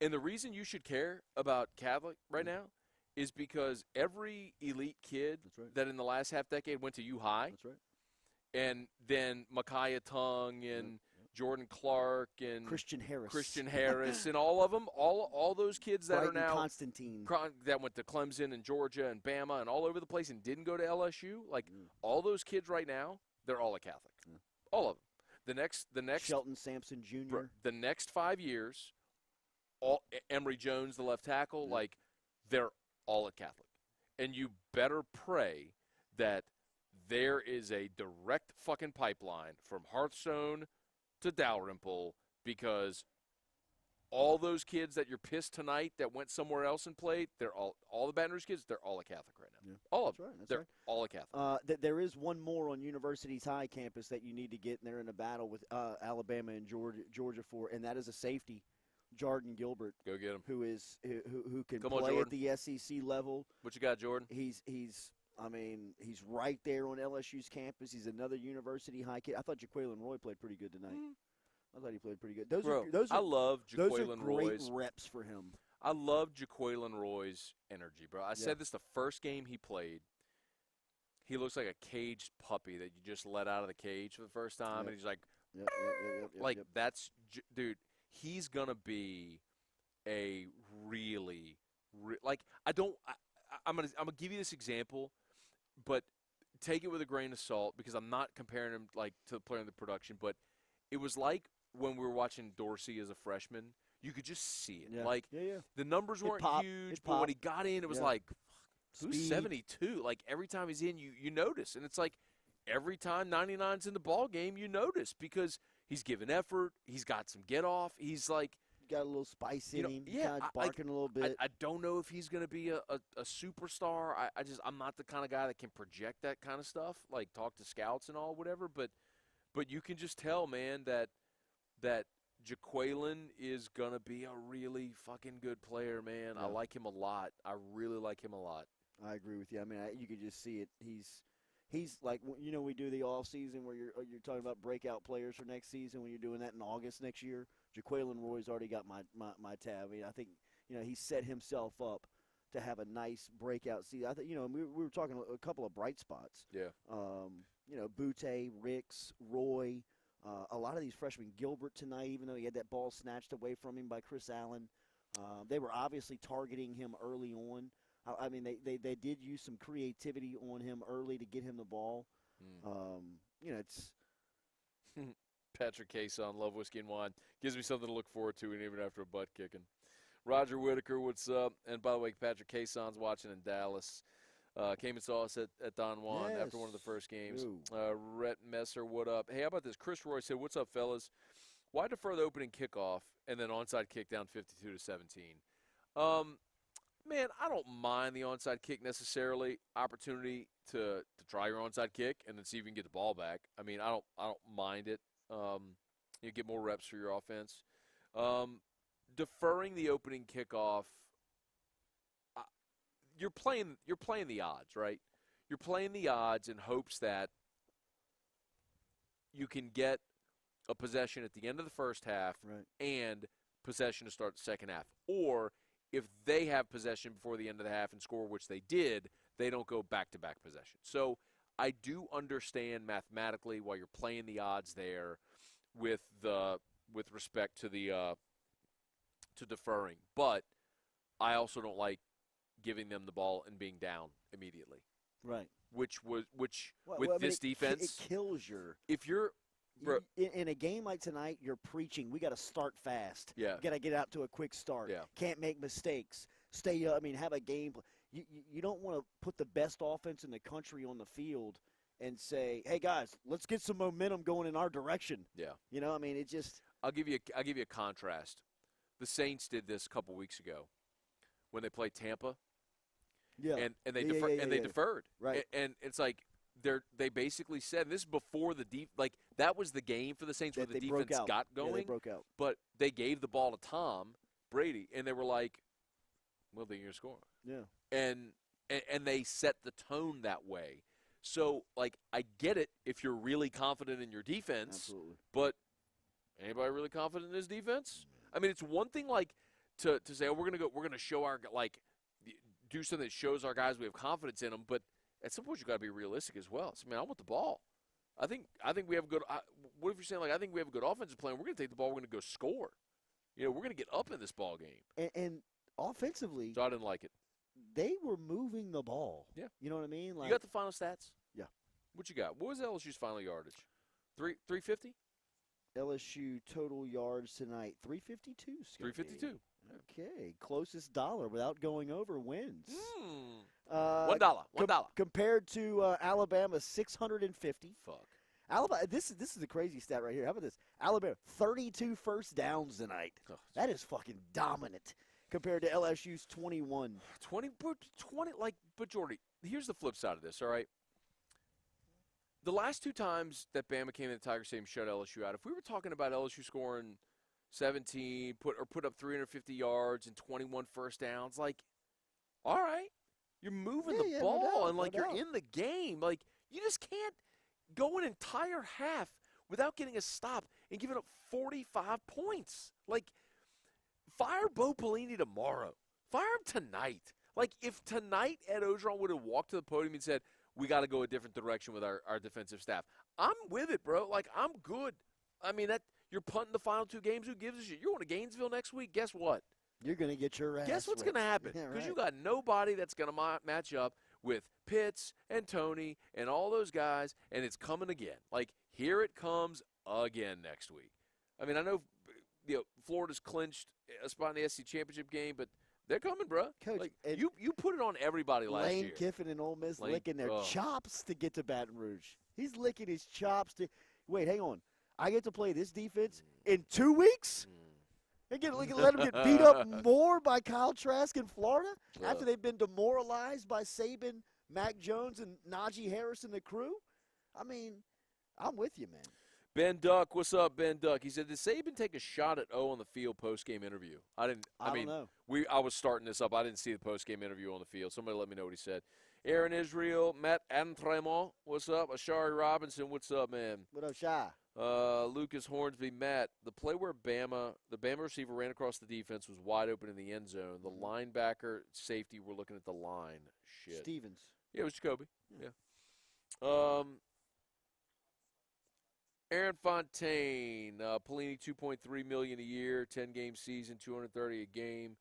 And the reason you should care about Catholic right now is because every elite kid that in the last half decade went to U High. That's right. And then Micaiah Tongue and Jordan Clark and Christian Harris and all of them, all those kids that Brighton are now Constantine that went to Clemson and Georgia and Bama and all over the place and didn't go to LSU. Like all those kids right now, they're all a Catholic. All of them. The next Shelton Sampson Jr. The next 5 years, Emory Jones, the left tackle, like they're all a Catholic. And you better pray that there is a direct fucking pipeline from Hearthstone to Dalrymple, because all those kids that you're pissed tonight that went somewhere else and played, they're all the Baton Rouge kids, they're all a Catholic right now. All of them. They're all a Catholic. There is one more on University's high campus that you need to get, and they're in a battle with Alabama and Georgia for, and that is a safety, Jordan Gilbert. Go get him. Who can Come play on, at the SEC level. What you got, Jordan? He's right there on LSU's campus. He's another University high kid. I thought Jaquelin Roy played pretty good tonight. I thought he played pretty good. I love Jaquelin great Roy's reps for him. I love Jaquelin Roy's energy, bro. I said this the first game he played. He looks like a caged puppy that you just let out of the cage for the first time, and he's like, that's dude. He's gonna be a really like I'm gonna give you this example, but take it with a grain of salt because I'm not comparing him like to the player in the production, but it was like when we were watching Dorsey as a freshman. You could just see it. The numbers weren't huge, but when he got in, it was like, who's 72? Like every time he's in, you notice, and it's like every time 99's in the ball game, you notice because he's giving effort. He's got some get off. He's like got a little spice in him. Yeah, barking a little bit. I don't know if he's going to be a superstar. I'm not the kind of guy that can project that kind of stuff, like talk to scouts and all, whatever. But you can just tell, man, that Jaquelin is going to be a really fucking good player, man. I like him a lot. I really like him a lot. I agree with you. I mean, you could just see it. He's like, we do the off season where you're talking about breakout players for next season. When you're doing that in August next year, Jaquelin Roy's already got my tab. I mean, I think he set himself up to have a nice breakout season. I think we were talking a couple of bright spots. Yeah. Butte, Ricks, Roy, a lot of these freshmen. Gilbert tonight, even though he had that ball snatched away from him by Chris Allen, they were obviously targeting him early on. I mean, they did use some creativity on him early to get him the ball. It's Patrick Cason, love whiskey and wine. Gives me something to look forward to, and even after a butt kicking. Roger Whitaker, what's up? And by the way, Patrick Cason's watching in Dallas. Came and saw us at Don Juan after one of the first games. Rhett Messer, what up? Hey, how about this? Chris Roy said, what's up, fellas? Why defer the opening kickoff and then onside kick down 52-17? Man, I don't mind the onside kick necessarily. Opportunity to try your onside kick and then see if you can get the ball back. I mean, I don't mind it. You get more reps for your offense. Deferring the opening kickoff, you're playing the odds, right? You're playing the odds in hopes that you can get a possession at the end of the first half and possession to start the second half. Or if they have possession before the end of the half and score, which they did, they don't go back-to-back possession. So I do understand mathematically why you're playing the odds there with respect to the to deferring. But I also don't like giving them the ball and being down immediately. Right. With this defense, it kills your. If you're in a game like tonight, you're preaching. We got to start fast. Yeah. Got to get out to a quick start. Yeah. Can't make mistakes. Stay up. I mean, have a game. You don't want to put the best offense in the country on the field and say, "Hey guys, let's get some momentum going in our direction." Yeah. I mean, it just. I'll give you a contrast. The Saints did this a couple weeks ago when they played Tampa. Yeah. And they deferred. Right. And it's like they basically said, and this is before that was the game for the Saints where the defense got going. Yeah, they broke out. But they gave the ball to Tom Brady, and they were like, well, they're going to score. Yeah. And they set the tone that way. So, like, I get it if you're really confident in your defense. Absolutely. But anybody really confident in his defense? I mean, it's one thing, like, to say, oh, we're going to show our, like, do something that shows our guys we have confidence in them. But at some point, you got to be realistic as well. So, I mean, I want the ball. I think we have a good what if you're saying, like, I think we have a good offensive plan. We're going to take the ball. We're going to go score. We're going to get up in this ball game. And offensively, so I didn't like it. They were moving the ball. Yeah. You know what I mean? Like, you got the final stats? Yeah. What you got? What was LSU's final yardage? 350? LSU total yards tonight, 352. 352. Okay. Closest dollar without going over wins. $1. Compared to Alabama, 650. Fuck. Alabama. This is a crazy stat right here. How about this? Alabama, 32 first downs tonight. Oh, that is fucking dominant compared to LSU's 21. 20, but Jordy, here's the flip side of this, all right? The last two times that Bama came in the Tiger Stadium shut LSU out, if we were talking about LSU scoring 17, put up 350 yards and 21 first downs, like, all right, you're moving the ball, no doubt, and, like, no you're doubt. in the game. Like, you just can't go an entire half without getting a stop and giving up 45 points. Like, fire Bo Pelini tomorrow. Fire him tonight. Like, if tonight Ed Ogeron would have walked to the podium and said, we got to go a different direction with our defensive staff, I'm with it, bro. Like, I'm good. I mean, that you're punting the final two games. Who gives a shit? You're going to Gainesville next week. Guess what? You're going to get your ass. Guess what's going to happen? Because you got nobody that's going to match up with Pitts and Tony and all those guys, and it's coming again. Like, here it comes again next week. I mean, I know Florida's clinched a spot in the SEC championship game, but they're coming, bro. Coach, like, you put it on everybody last year. Lane Kiffin and Ole Miss licking their chops to get to Baton Rouge. He's licking his chops to – wait, hang on. I get to play this defense in 2 weeks? Let them get beat up more by Kyle Trask in Florida after they've been demoralized by Saban, Mac Jones, and Najee Harris and the crew? I mean, I'm with you, man. Ben Duck, what's up, Ben Duck? He said, did Saban take a shot at O on the field post-game interview? I don't know. I was starting this up. I didn't see the post-game interview on the field. Somebody let me know what he said. Aaron Israel, Matt Antremont, what's up? Ashari Robinson, what's up, man? What up, Shy? Lucas Hornsby, Matt, the play where the Bama receiver ran across the defense was wide open in the end zone. The linebacker, safety, we're looking at the line. Shit. Stevens. Yeah, it was Jacoby. Yeah. Aaron Fontaine, Pelini $2.3 million a year, 10-game season, $230 a game,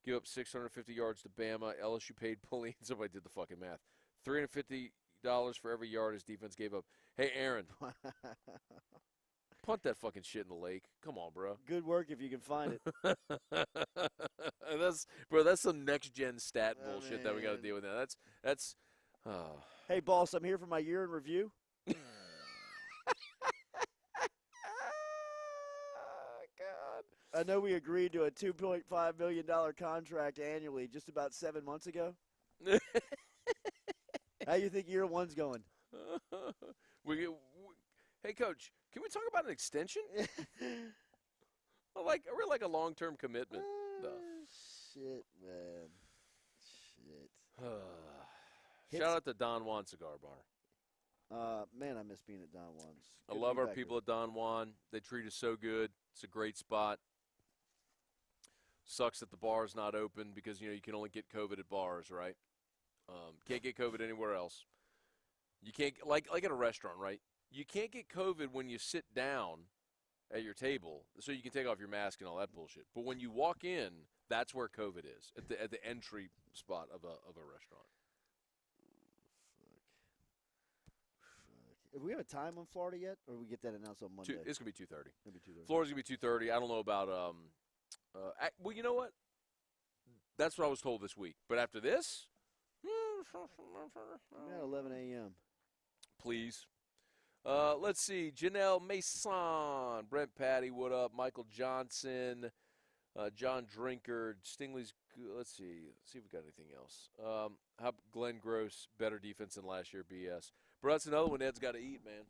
give up 650 yards to Bama. LSU paid Pelini. Somebody did the fucking math. $350 for every yard his defense gave up. Hey, Aaron, punt that fucking shit in the lake. Come on, bro. Good work if you can find it. That's some next-gen stat bullshit that we got to deal with now. That's. Hey, boss, I'm here for my year in review. I know we agreed to a $2.5 million contract annually just about 7 months ago. How you think year one's going? Hey, Coach, can we talk about an extension? We're like a long-term commitment. Shit, man. Shit. Shout out to Don Juan Cigar Bar. Man, I miss being at Don Juan's. I love our people at Don Juan. They treat us so good. It's a great spot. Sucks that the bar is not open because, you can only get COVID at bars, right? Can't get COVID anywhere else. You can't, like at a restaurant, right? You can't get COVID when you sit down at your table, so you can take off your mask and all that bullshit. But when you walk in, that's where COVID is, at the entry spot of a restaurant. Have we have a time on Florida yet, or we get that announced on Monday? It's gonna be 2:30. It'll be 2:30. Florida's gonna be 2:30. I don't know about well, you know what? That's what I was told this week. But after this, 11 a.m. Please. Let's see. Janelle Mason, Brent Patty, what up? Michael Johnson, John Drinkard, Stingley's. Let's see if we got anything else. How Glenn Gross, better defense than last year. BS. Bro, that's another one Ed's got to eat, man.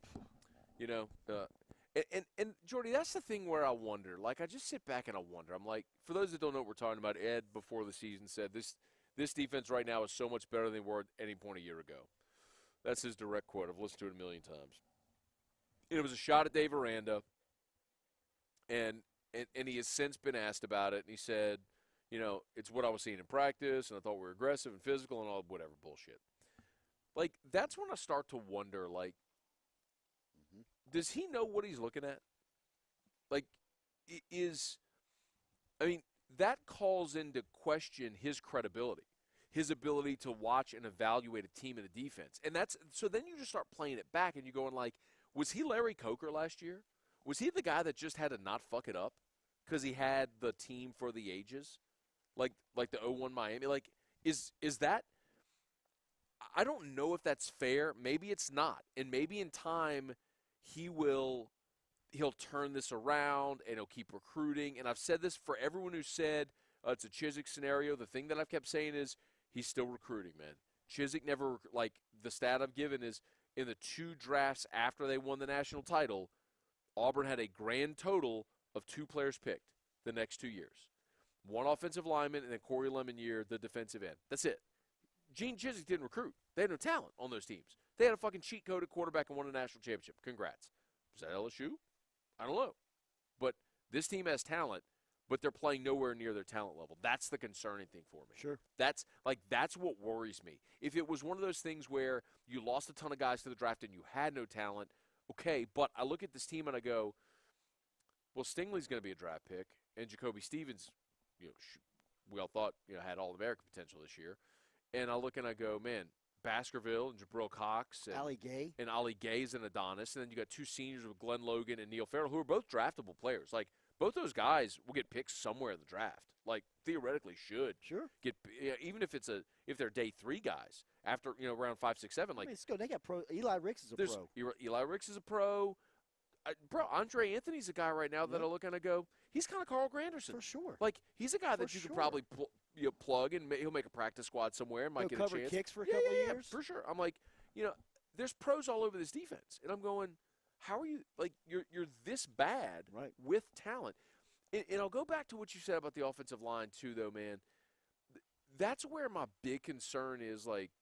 And Jordy, that's the thing where I wonder. Like, I just sit back and I wonder. I'm like, for those that don't know what we're talking about, Ed before the season said this defense right now is so much better than they were at any point a year ago. That's his direct quote. I've listened to it a million times. And it was a shot at Dave Aranda, and he has since been asked about it, and he said, it's what I was seeing in practice, and I thought we were aggressive and physical and all whatever bullshit. Like, that's when I start to wonder, like, does he know what he's looking at? Like, that calls into question his credibility, his ability to watch and evaluate a team and a defense. And so then you just start playing it back and you're going like, was he Larry Coker last year? Was he the guy that just had to not fuck it up because he had the team for the ages? Like the 0-1 Miami? Like, is that – I don't know if that's fair. Maybe it's not. And maybe in time he'll turn this around and he'll keep recruiting. And I've said this for everyone who said it's a Chizik scenario. The thing that I've kept saying is he's still recruiting, man. Chizik never – like, the stat I've given is in the 2 drafts after they won the national title, Auburn had a grand total of 2 players picked the next 2 years. 1 offensive lineman and then Corey Lemon-Year, the defensive end. That's it. Gene Chizik didn't recruit. They had no talent on those teams. They had a fucking cheat code at quarterback and won a national championship. Congrats. Was that LSU? I don't know. But this team has talent, but they're playing nowhere near their talent level. That's the concerning thing for me. Sure. That's what worries me. If it was one of those things where you lost a ton of guys to the draft and you had no talent, okay, but I look at this team and I go, well, Stingley's going to be a draft pick, and Jacoby Stevens, we all thought, had All-American potential this year. And I look and I go, man, Baskerville and Jabril Cox and Ali Gay. And Ali Gay's an Adonis. And then you got 2 seniors with Glenn Logan and Neil Farrell, who are both draftable players. Like, both those guys will get picked somewhere in the draft. Like, theoretically should. Sure. Get even if they're day 3 guys after, round 5, 6, 7. Like, let's go. They got pro. Eli Ricks is a pro. Eli Ricks is a pro. Andre Anthony's a guy right now that I look and I go, he's kind of Carl Granderson. For sure. Like, he's a guy that you could probably plug and he'll make a practice squad somewhere and might get a chance. Cover kicks for a couple of years. For sure. I'm like, there's pros all over this defense, and I'm going, how are you? Like, you're this bad with talent, and I'll go back to what you said about the offensive line too, though, man. That's where my big concern is. Like,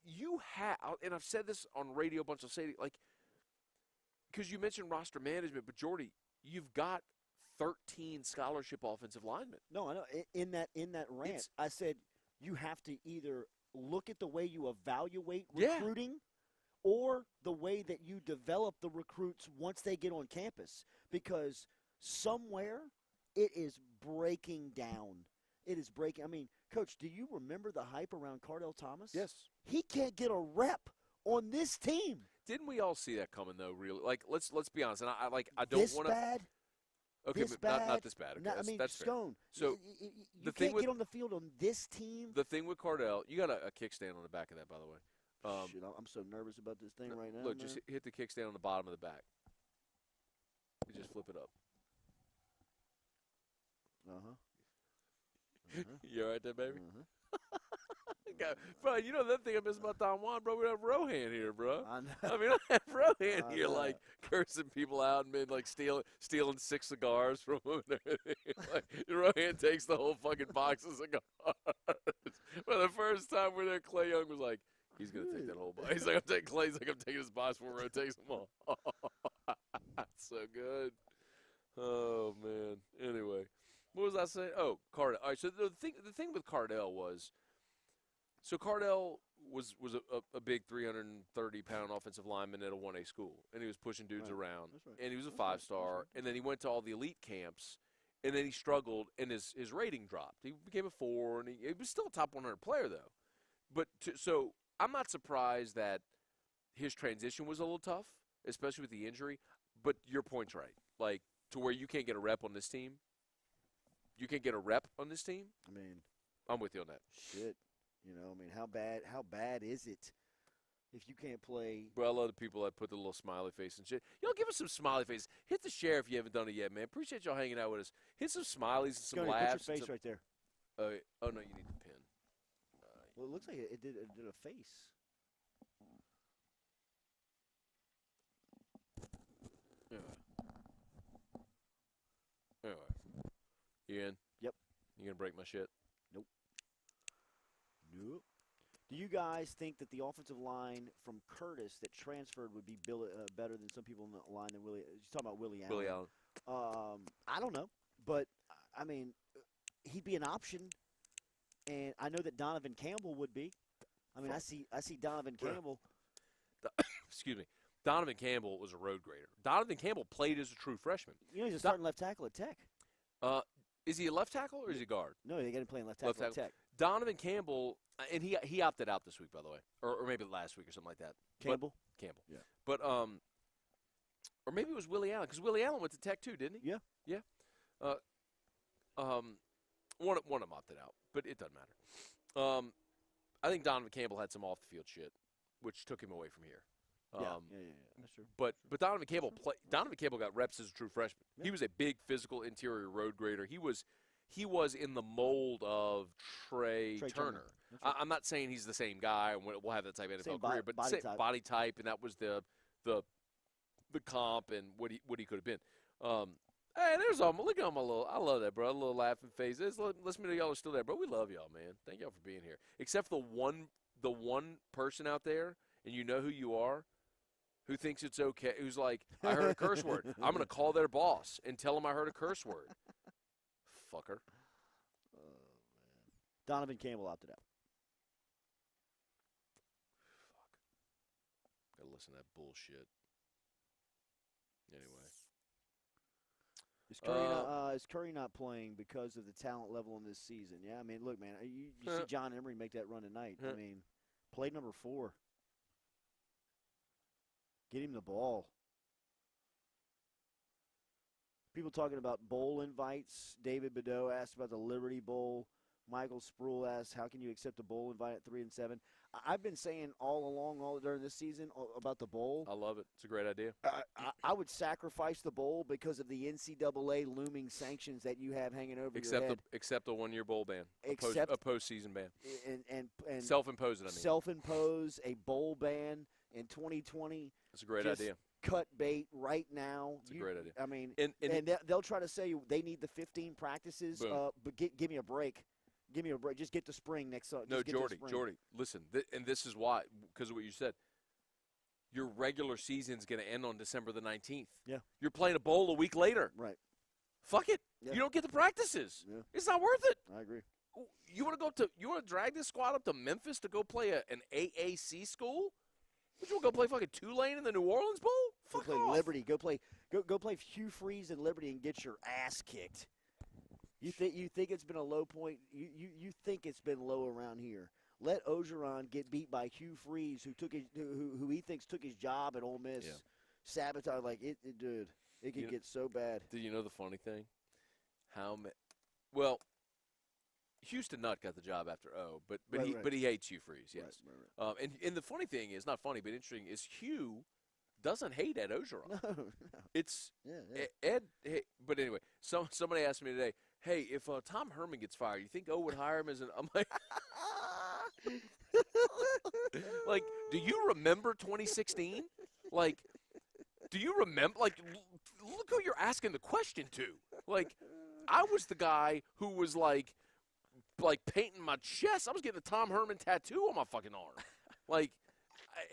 you have, and I've said this on radio a bunch. I'll say it, like, because you mentioned roster management, but Jordy, you've got 13 scholarship offensive linemen. No, I know. In that rant, I said you have to either look at the way you evaluate recruiting or the way that you develop the recruits once they get on campus. Because somewhere it is breaking down. It is breaking. I mean, Coach, do you remember the hype around Cardell Thomas? Yes. He can't get a rep on this team. Didn't we all see that coming though? Really, like let's be honest. And I don't want to. Bad. Okay, this but bad. not this bad. Okay, that's Stone. Fair. So you can't get on the field on this team. The thing with Cardell, you got a kickstand on the back of that, by the way. Shit, I'm so nervous about this thing right now. Look, man. just hit the kickstand on the bottom of the back. You just flip it up. You all right there, baby? Bro, you know that thing I miss about Don Juan, bro? We have Rohan here, bro. I know. I mean, I have Rohan here, like, cursing people out and like stealing 6 cigars from him. Like, Rohan takes the whole fucking box of cigars. For the first time we're there, Clay Young was like, he's going to take that whole box. He's like, I'm taking his box before Ro takes them all. So good. Oh, man. Anyway, what was I saying? Oh, Cardell. All right, so the thing with Cardell was, so Cardell was a big 330-pound offensive lineman at a 1A school, and he was pushing dudes around, and he was a 5-star, and then he went to all the elite camps, and then he struggled, and his rating dropped. He became a 4, and he was still a top 100 player, though. But so I'm not surprised that his transition was a little tough, especially with the injury, but your point's right. Like, to where you can't get a rep on this team. You can't get a rep on this team? I mean, I'm with you on that. Shit. I mean, how bad is it if you can't play? Bro, I love the people that put the little smiley face and shit. Give us some smiley faces. Hit the share if you haven't done it yet, man. Appreciate y'all hanging out with us. Hit some smileys and some laughs. Put your face right there. Oh, no, you need the pin. Well, it looks like it did a face. You in? Yep. You going to break my shit? Nope. Do you guys think that the offensive line from Curtis that transferred would be better than some people in the line than Willie? You're talking about Willie Allen. Willie Allen. I don't know. But, I mean, he'd be an option. And I know that Donovan Campbell would be. I mean, I see Donovan Campbell. Excuse me. Donovan Campbell was a road grader. Donovan Campbell played as a true freshman. You know, he's a starting left tackle at Tech. Is he a left tackle or is he a guard? No, they got him playing left tackle at Tech. Donovan Campbell, and he opted out this week, by the way, or maybe last week or something like that. Campbell. Yeah. But or maybe it was Willie Allen, because Willie Allen went to Tech too, didn't he? Yeah. One of them opted out, but it doesn't matter. I think Donovan Campbell had some off the field shit, which took him away from here. Yeah, that's true. But Donovan Campbell got reps as a true freshman. Yeah. He was a big physical interior road grader. He was in the mold of Trey Turner. Right. I'm not saying he's the same guy and we'll have that type of NFL career, but body type, and that was the comp and what he could have been. Hey, look at my I love that, bro. A little laughing face. Listen to y'all are still there, bro. We love y'all, man. Thank y'all for being here. Except the one person out there, and you know who you are, who thinks it's okay, who's like, I heard a curse word. I'm going to call their boss and tell him I heard a curse word. Fucker. Oh, man. Donovan Campbell opted out. Fuck. Gotta listen to that bullshit. Anyway. Is Curry not playing because of the talent level in this season? Yeah, I mean, look, man, you see John Emery make that run tonight. I mean, play number 4. Get him the ball. People talking about bowl invites. David Bedeau asked about the Liberty Bowl. Michael Sproul asked, how can you accept a bowl invite at 3-7? I've been saying all along, during this season, about the bowl. I love it. It's a great idea. I would sacrifice the bowl because of the NCAA looming sanctions that you have hanging over your head. Except a one-year bowl ban. A postseason ban. And self-imposed, I mean. Self-impose a bowl ban in 2020. That's a great idea. Cut bait right now. It's a great idea. I mean, and they'll try to say they need the 15 practices, but give me a break. Give me a break. Just get to spring next. No, Jordy, listen, and this is why, because of what you said. Your regular season's going to end on December the 19th. Yeah. You're playing a bowl a week later. Right. Fuck it. Yeah. You don't get the practices. Yeah. It's not worth it. I agree. You want to drag this squad up to Memphis to go play an AAC school? Would you want to go play fucking Tulane in the New Orleans Bowl? Fuck go play off. Liberty. Go play Hugh Freeze and Liberty and get your ass kicked. You think it's been a low point? You think it's been low around here? Let Ogeron get beat by Hugh Freeze, who he thinks took his job at Ole Miss. Yeah. Sabotage dude. It could get so bad. Do you know the funny thing? Well, Houston Nutt got the job after but he hates Hugh Freeze. Yes. Right. And the funny thing is, not funny but interesting, is Hugh doesn't hate Ed Ogeron. No. It's yeah. Ed. Hey, but anyway, somebody asked me today, hey, if Tom Herman gets fired, you think O would hire him as an? I'm like, like, do you remember 2016? Like, do you remember? Like, look who you're asking the question to. Like, I was the guy who was like painting my chest. I was getting a Tom Herman tattoo on my fucking arm. Like,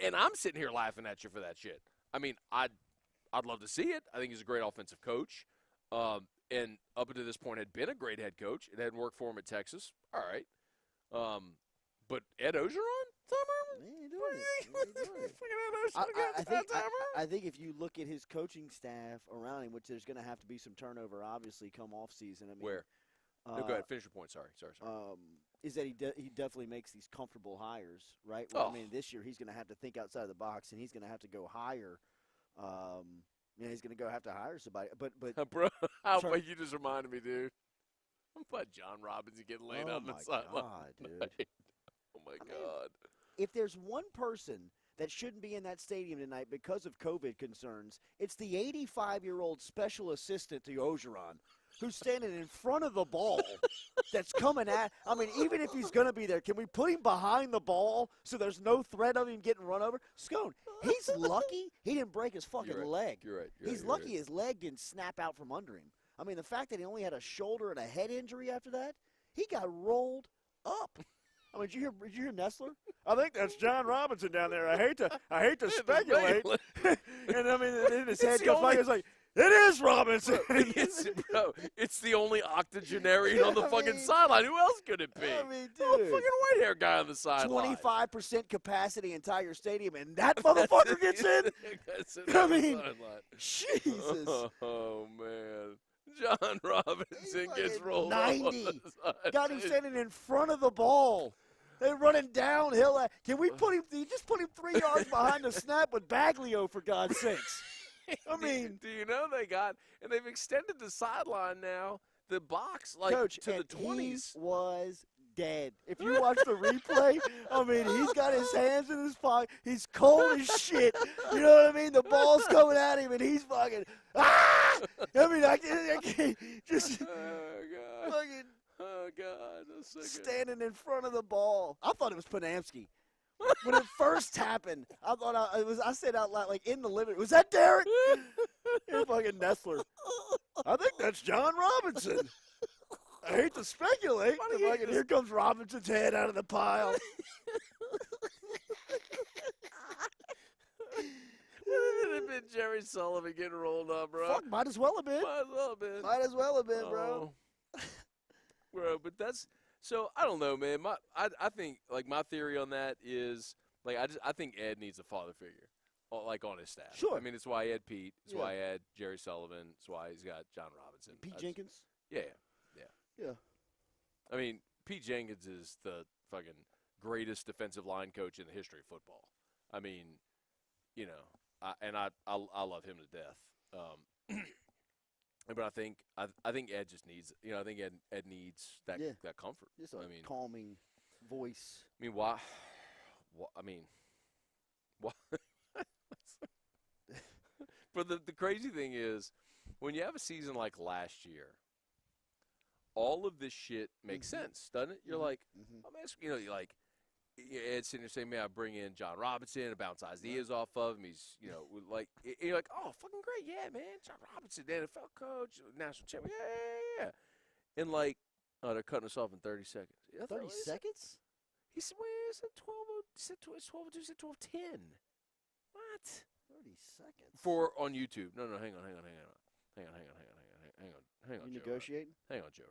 and I'm sitting here laughing at you for that shit. I mean, I'd love to see it. I think he's a great offensive coach. And up until this point had been a great head coach. It hadn't worked for him at Texas. All right. But Ed Ogeron? Tom Herman? I think if you look at his coaching staff around him, which there's going to have to be some turnover, obviously, come off season. I mean, where? No, go ahead. Finish your point. Sorry. Is that he definitely makes these comfortable hires, right? Well, I mean, this year he's going to have to think outside the box, and he's going to have to go hire. He's going to have to hire somebody. But bro, you just reminded me, dude. I'm about John Robinson getting laid out on the sideline. Dude. Oh my God. If there's one person that shouldn't be in that stadium tonight because of COVID concerns, it's the 85-year-old special assistant to Ogeron, who's standing in front of the ball that's coming at. I mean, even if he's going to be there, can we put him behind the ball so there's no threat of him getting run over? Scone, he's lucky he didn't break his fucking leg. You're right. He's lucky his leg didn't snap out from under him. I mean, the fact that he only had a shoulder and a head injury after that, he got rolled up. I mean, did you hear Nestler? I think that's John Robinson down there. I hate to speculate. And I mean, in his head goes by, he's like, it is Robinson. It's the only octogenarian on the fucking sideline. Who else could it be? I mean, dude. Oh, a fucking white-haired guy on the sideline. 25% capacity entire stadium, and that motherfucker gets in? I mean, Jesus. Oh, man. John Robinson gets rolled 90. Got him standing in front of the ball. They're running downhill. Can we put him? You just put him 3 yards behind the snap with Baglio, for God's sakes. I mean, do you know they've extended the sideline now, the box, like Coach, to the 20s. He was dead. If you watch the replay, I mean, he's got his hands in his pocket. He's cold as shit. You know what I mean? The ball's coming at him, and he's fucking, ah! I mean, I can't just fucking standing in front of the ball. I thought it was Panamsky. When it first happened, I thought I said out loud, like in the living room, was that Derek? You're fucking Nestler. I think that's John Robinson. I hate to speculate. Here comes Robinson's head out of the pile. Would it have been Jerry Sullivan getting rolled up, bro? Fuck, might as well have been. Might as well have been, bro. Bro, but that's so. I don't know, man. I think like my theory on that is like I think Ed needs a father figure, like on his staff. Sure. I mean, it's why Ed Pete. It's why Ed Jerry Sullivan. It's why he's got John Robinson. Pete Jenkins. Yeah. Yeah. I mean, Pete Jenkins is the fucking greatest defensive line coach in the history of football. I mean, you know, I love him to death. But I think Ed just needs, you know, I think Ed needs that comfort. Just a calming voice. I mean, why? I mean, why? But the crazy thing is, when you have a season like last year, all of this shit makes sense, doesn't it? You're like, I'm asking, you know, you're like, Ed's sitting there saying, man, I bring in John Robinson and bounce ideas off of him. He's, you know, like, you're like, oh, fucking great, yeah, man. John Robinson, the NFL coach, national champion, yeah. And like, oh, they're cutting us off in 30 seconds. 30 seconds? He said, well, he said 12, he said 12:10. What? 30 seconds. On YouTube. No, hang on. Hang on, you Joe negotiating? Rod. Hang on, Joe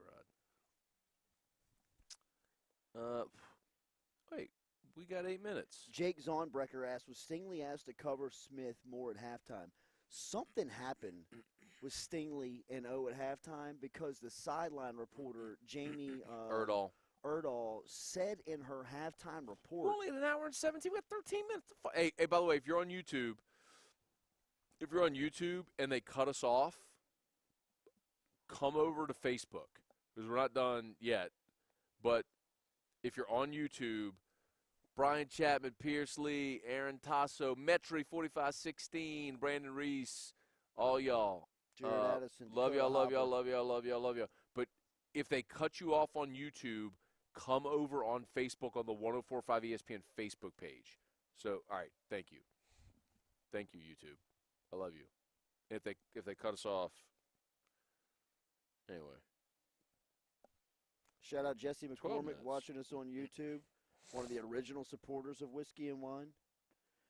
Rod. Wait, we got 8 minutes. Jake Zonbrecker asked, was Stingley asked to cover Smith more at halftime? Something happened with Stingley and O at halftime because the sideline reporter, Jamie Erdahl, said in her halftime report. We're only an hour and 17. We got 13 minutes. Hey, by the way, if you're on YouTube and they cut us off, come over to Facebook because we're not done yet. But if you're on YouTube, Brian Chapman, Pierce Lee, Aaron Tasso, Metri 4516, Brandon Reese, all y'all. Jared Addison. Love y'all. But if they cut you off on YouTube, come over on Facebook on the 1045 ESPN Facebook page. So, all right, thank you. Thank you, YouTube. I love you. If they cut us off, anyway. Shout out Jesse McCormick watching us on YouTube. One of the original supporters of Whiskey and Wine.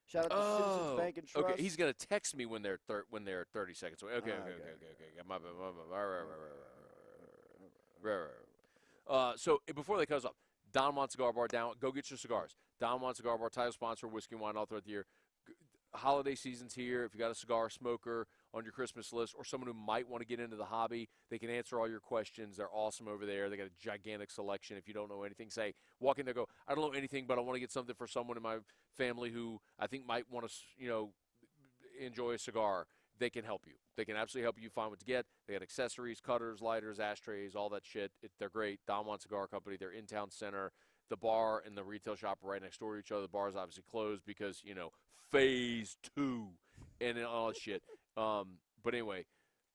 Shout out to Citizens Bank and Trust. Okay, he's gonna text me when they're 30 seconds away. Okay. My bad. So before they cut us off, Don Juan Cigar Bar down. Go get your cigars. Don Juan Cigar Bar, title sponsor, Whiskey and Wine all throughout the year. Holiday season's here. If you got a cigar smoker on your Christmas list or someone who might want to get into the hobby, they can answer all your questions. They're awesome over there. They got a gigantic selection. If you don't know anything, walk in there, go, I don't know anything, but I want to get something for someone in my family who I think might want to, enjoy a cigar. They can help you. They can absolutely help you find what to get. They got accessories, cutters, lighters, ashtrays, all that shit. They're great. Don Juan Cigar Company. They're in town center. The bar and the retail shop are right next door to each other. The bar is obviously closed because, phase 2 and all that shit. But anyway,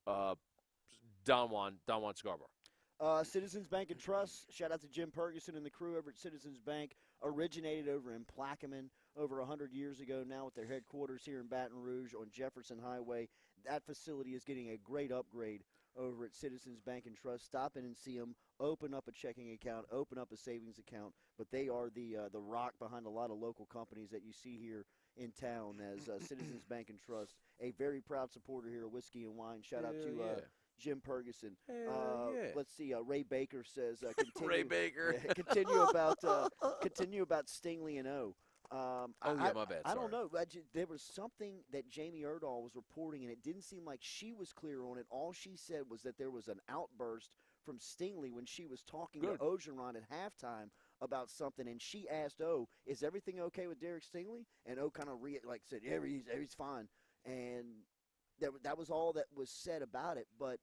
Don Juan Cigar Bar. Citizens Bank and Trust. Shout out to Jim Ferguson and the crew over at Citizens Bank. Originated over in Plaquemine over 100 years ago. Now with their headquarters here in Baton Rouge on Jefferson Highway. That facility is getting a great upgrade over at Citizens Bank and Trust. Stop in and see them. Open up a checking account, open up a savings account. But they are the rock behind a lot of local companies that you see here in town as Citizens Bank and Trust, a very proud supporter here of Whiskey and Wine. Shout out to Jim Ferguson. Let's see. Ray Baker says continue. Ray Baker. Continue about Stingley and O. My bad. I don't know. There was something that Jamie Erdahl was reporting, and it didn't seem like she was clear on it. All she said was that there was an outburst from Stingley when she was talking to Ogeron at halftime about something, and she asked O, "Is everything okay with Derek Stingley?" And O kind of said, "Yeah, he's fine." And that was all that was said about it. But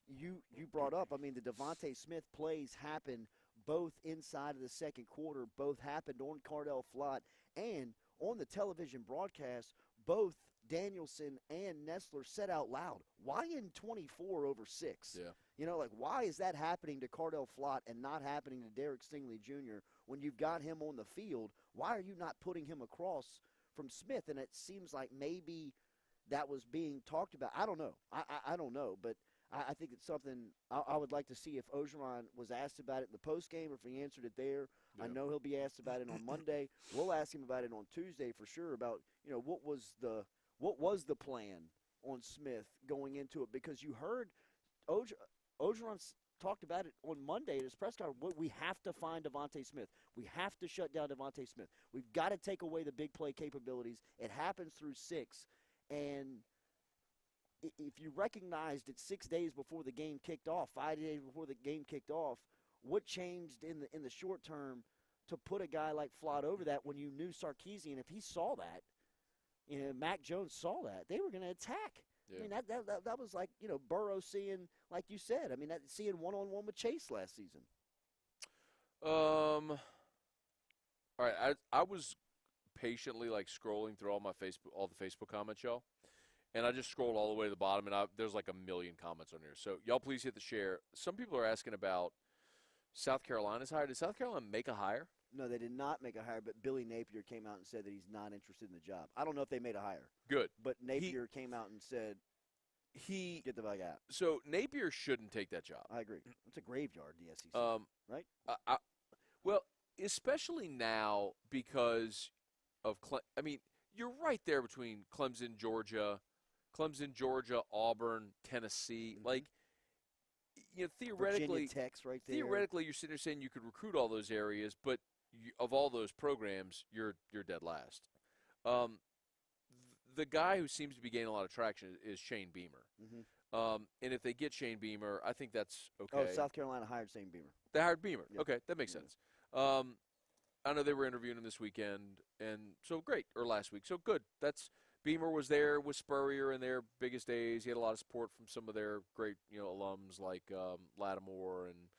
you brought up, I mean, the Devontae Smith plays happened both inside of the second quarter, both happened on Cardell Flott, and on the television broadcast, both Danielson and Nestler said out loud, "Why in 24 over 6?" Yeah. You know, like, why is that happening to Cardell Flott and not happening to Derek Stingley Jr. when you've got him on the field? Why are you not putting him across from Smith? And it seems like maybe that was being talked about. I don't know. I don't know, but I think it's something I would like to see if Ogeron was asked about it in the postgame or if he answered it there. Yeah. I know he'll be asked about it on Monday. We'll ask him about it on Tuesday for sure about, what was the plan on Smith going into it, because you heard Ogeron talked about it on Monday at his press conference. We have to find Devontae Smith. We have to shut down Devontae Smith. We've got to take away the big play capabilities. It happens through 6. And if you recognized it 6 days before the game kicked off, 5 days before the game kicked off, what changed in the short term to put a guy like Flott over that when you knew Sarkisian, if he saw that, Mac Jones saw that, they were going to attack. Yeah. I mean, that was like, Burrow seeing, like you said, seeing one-on-one with Chase last season. All right, I was patiently scrolling through all the Facebook comments, y'all. And I just scrolled all the way to the bottom, and there's like a million comments on here. So y'all please hit the share. Some people are asking about South Carolina's hire. Did South Carolina make a hire? No, they did not make a hire, but Billy Napier came out and said that he's not interested in the job. I don't know if they made a hire. Good. But Napier came out and said get the bug out. So Napier shouldn't take that job. I agree. It's a graveyard, the SEC, right? Well, especially now because of you're right there between Clemson, Georgia, Auburn, Tennessee. Mm-hmm. Theoretically, Virginia Tech's right there. Theoretically, you're sitting there saying you could recruit all those areas, but of all those programs, you're dead last. The guy who seems to be gaining a lot of traction is Shane Beamer. Mm-hmm. And if they get Shane Beamer, I think that's okay. Oh, South Carolina hired Shane Beamer. They hired Beamer. Yep. Okay, that makes sense. I know they were interviewing him this weekend, and so great, or last week. So good. Beamer was there with Spurrier in their biggest days. He had a lot of support from some of their great, alums like Lattimore and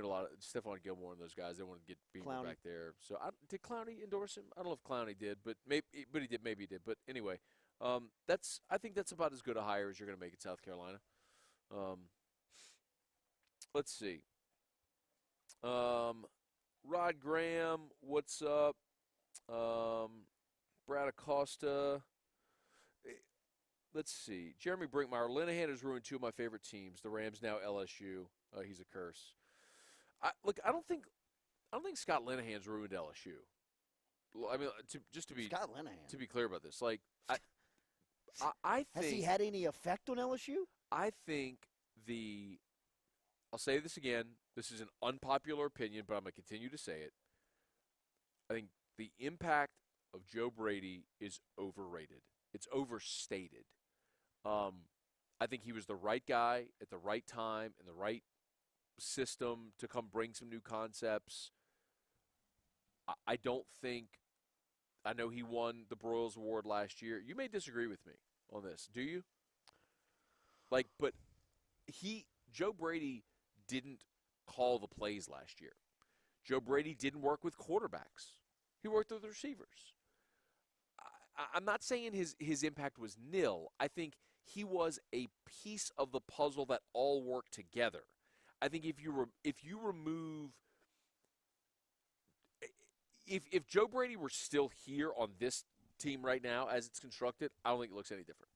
a lot of Stephon Gilmore and those guys. They wanted to get Beamer Clowney back there. So did Clowney endorse him? I don't know if Clowney did, but he did. Maybe he did. But anyway, I think that's about as good a hire as you're going to make in South Carolina. Let's see. Rod Graham, what's up? Brad Acosta. Let's see. Jeremy Brinkmeyer. Linehan has ruined 2 of my favorite teams. The Rams, now LSU. He's a curse. I don't think Scott Linehan's ruined LSU. I mean, to be Scott Linehan. To be clear about this, I think, has he had any effect on LSU? I think I'll say this again. This is an unpopular opinion, but I'm going to continue to say it. I think the impact of Joe Brady is overrated. It's overstated. I think he was the right guy at the right time in the right system to come bring some new concepts. I don't think – I know he won the Broyles Award last year. You may disagree with me on this. Do you? But Joe Brady didn't call the plays last year. Joe Brady didn't work with quarterbacks. He worked with receivers. I'm not saying his impact was nil. I think he was a piece of the puzzle that all worked together. I think if you remove if Joe Brady were still here on this team right now as it's constructed, I don't think it looks any different.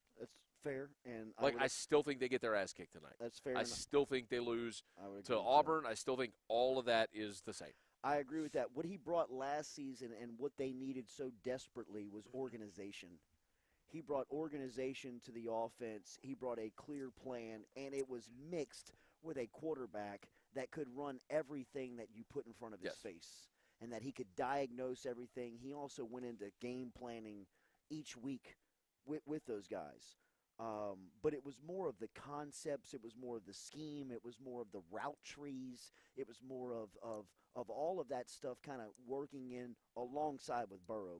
Fair, and I still think they get their ass kicked tonight. that's fair. I still think they lose I would agree to with Auburn. I still think all of that is the same. I agree with that. What he brought last season and what they needed so desperately was organization. He brought organization to the offense. He brought a clear plan, and it was mixed with a quarterback that could run everything that you put in front of his face and that he could diagnose everything. He also went into game planning each week with those guys. But it was more of the concepts. It was more of the scheme. It was more of the route trees. It was more of all of that stuff kind of working in alongside with Burrow.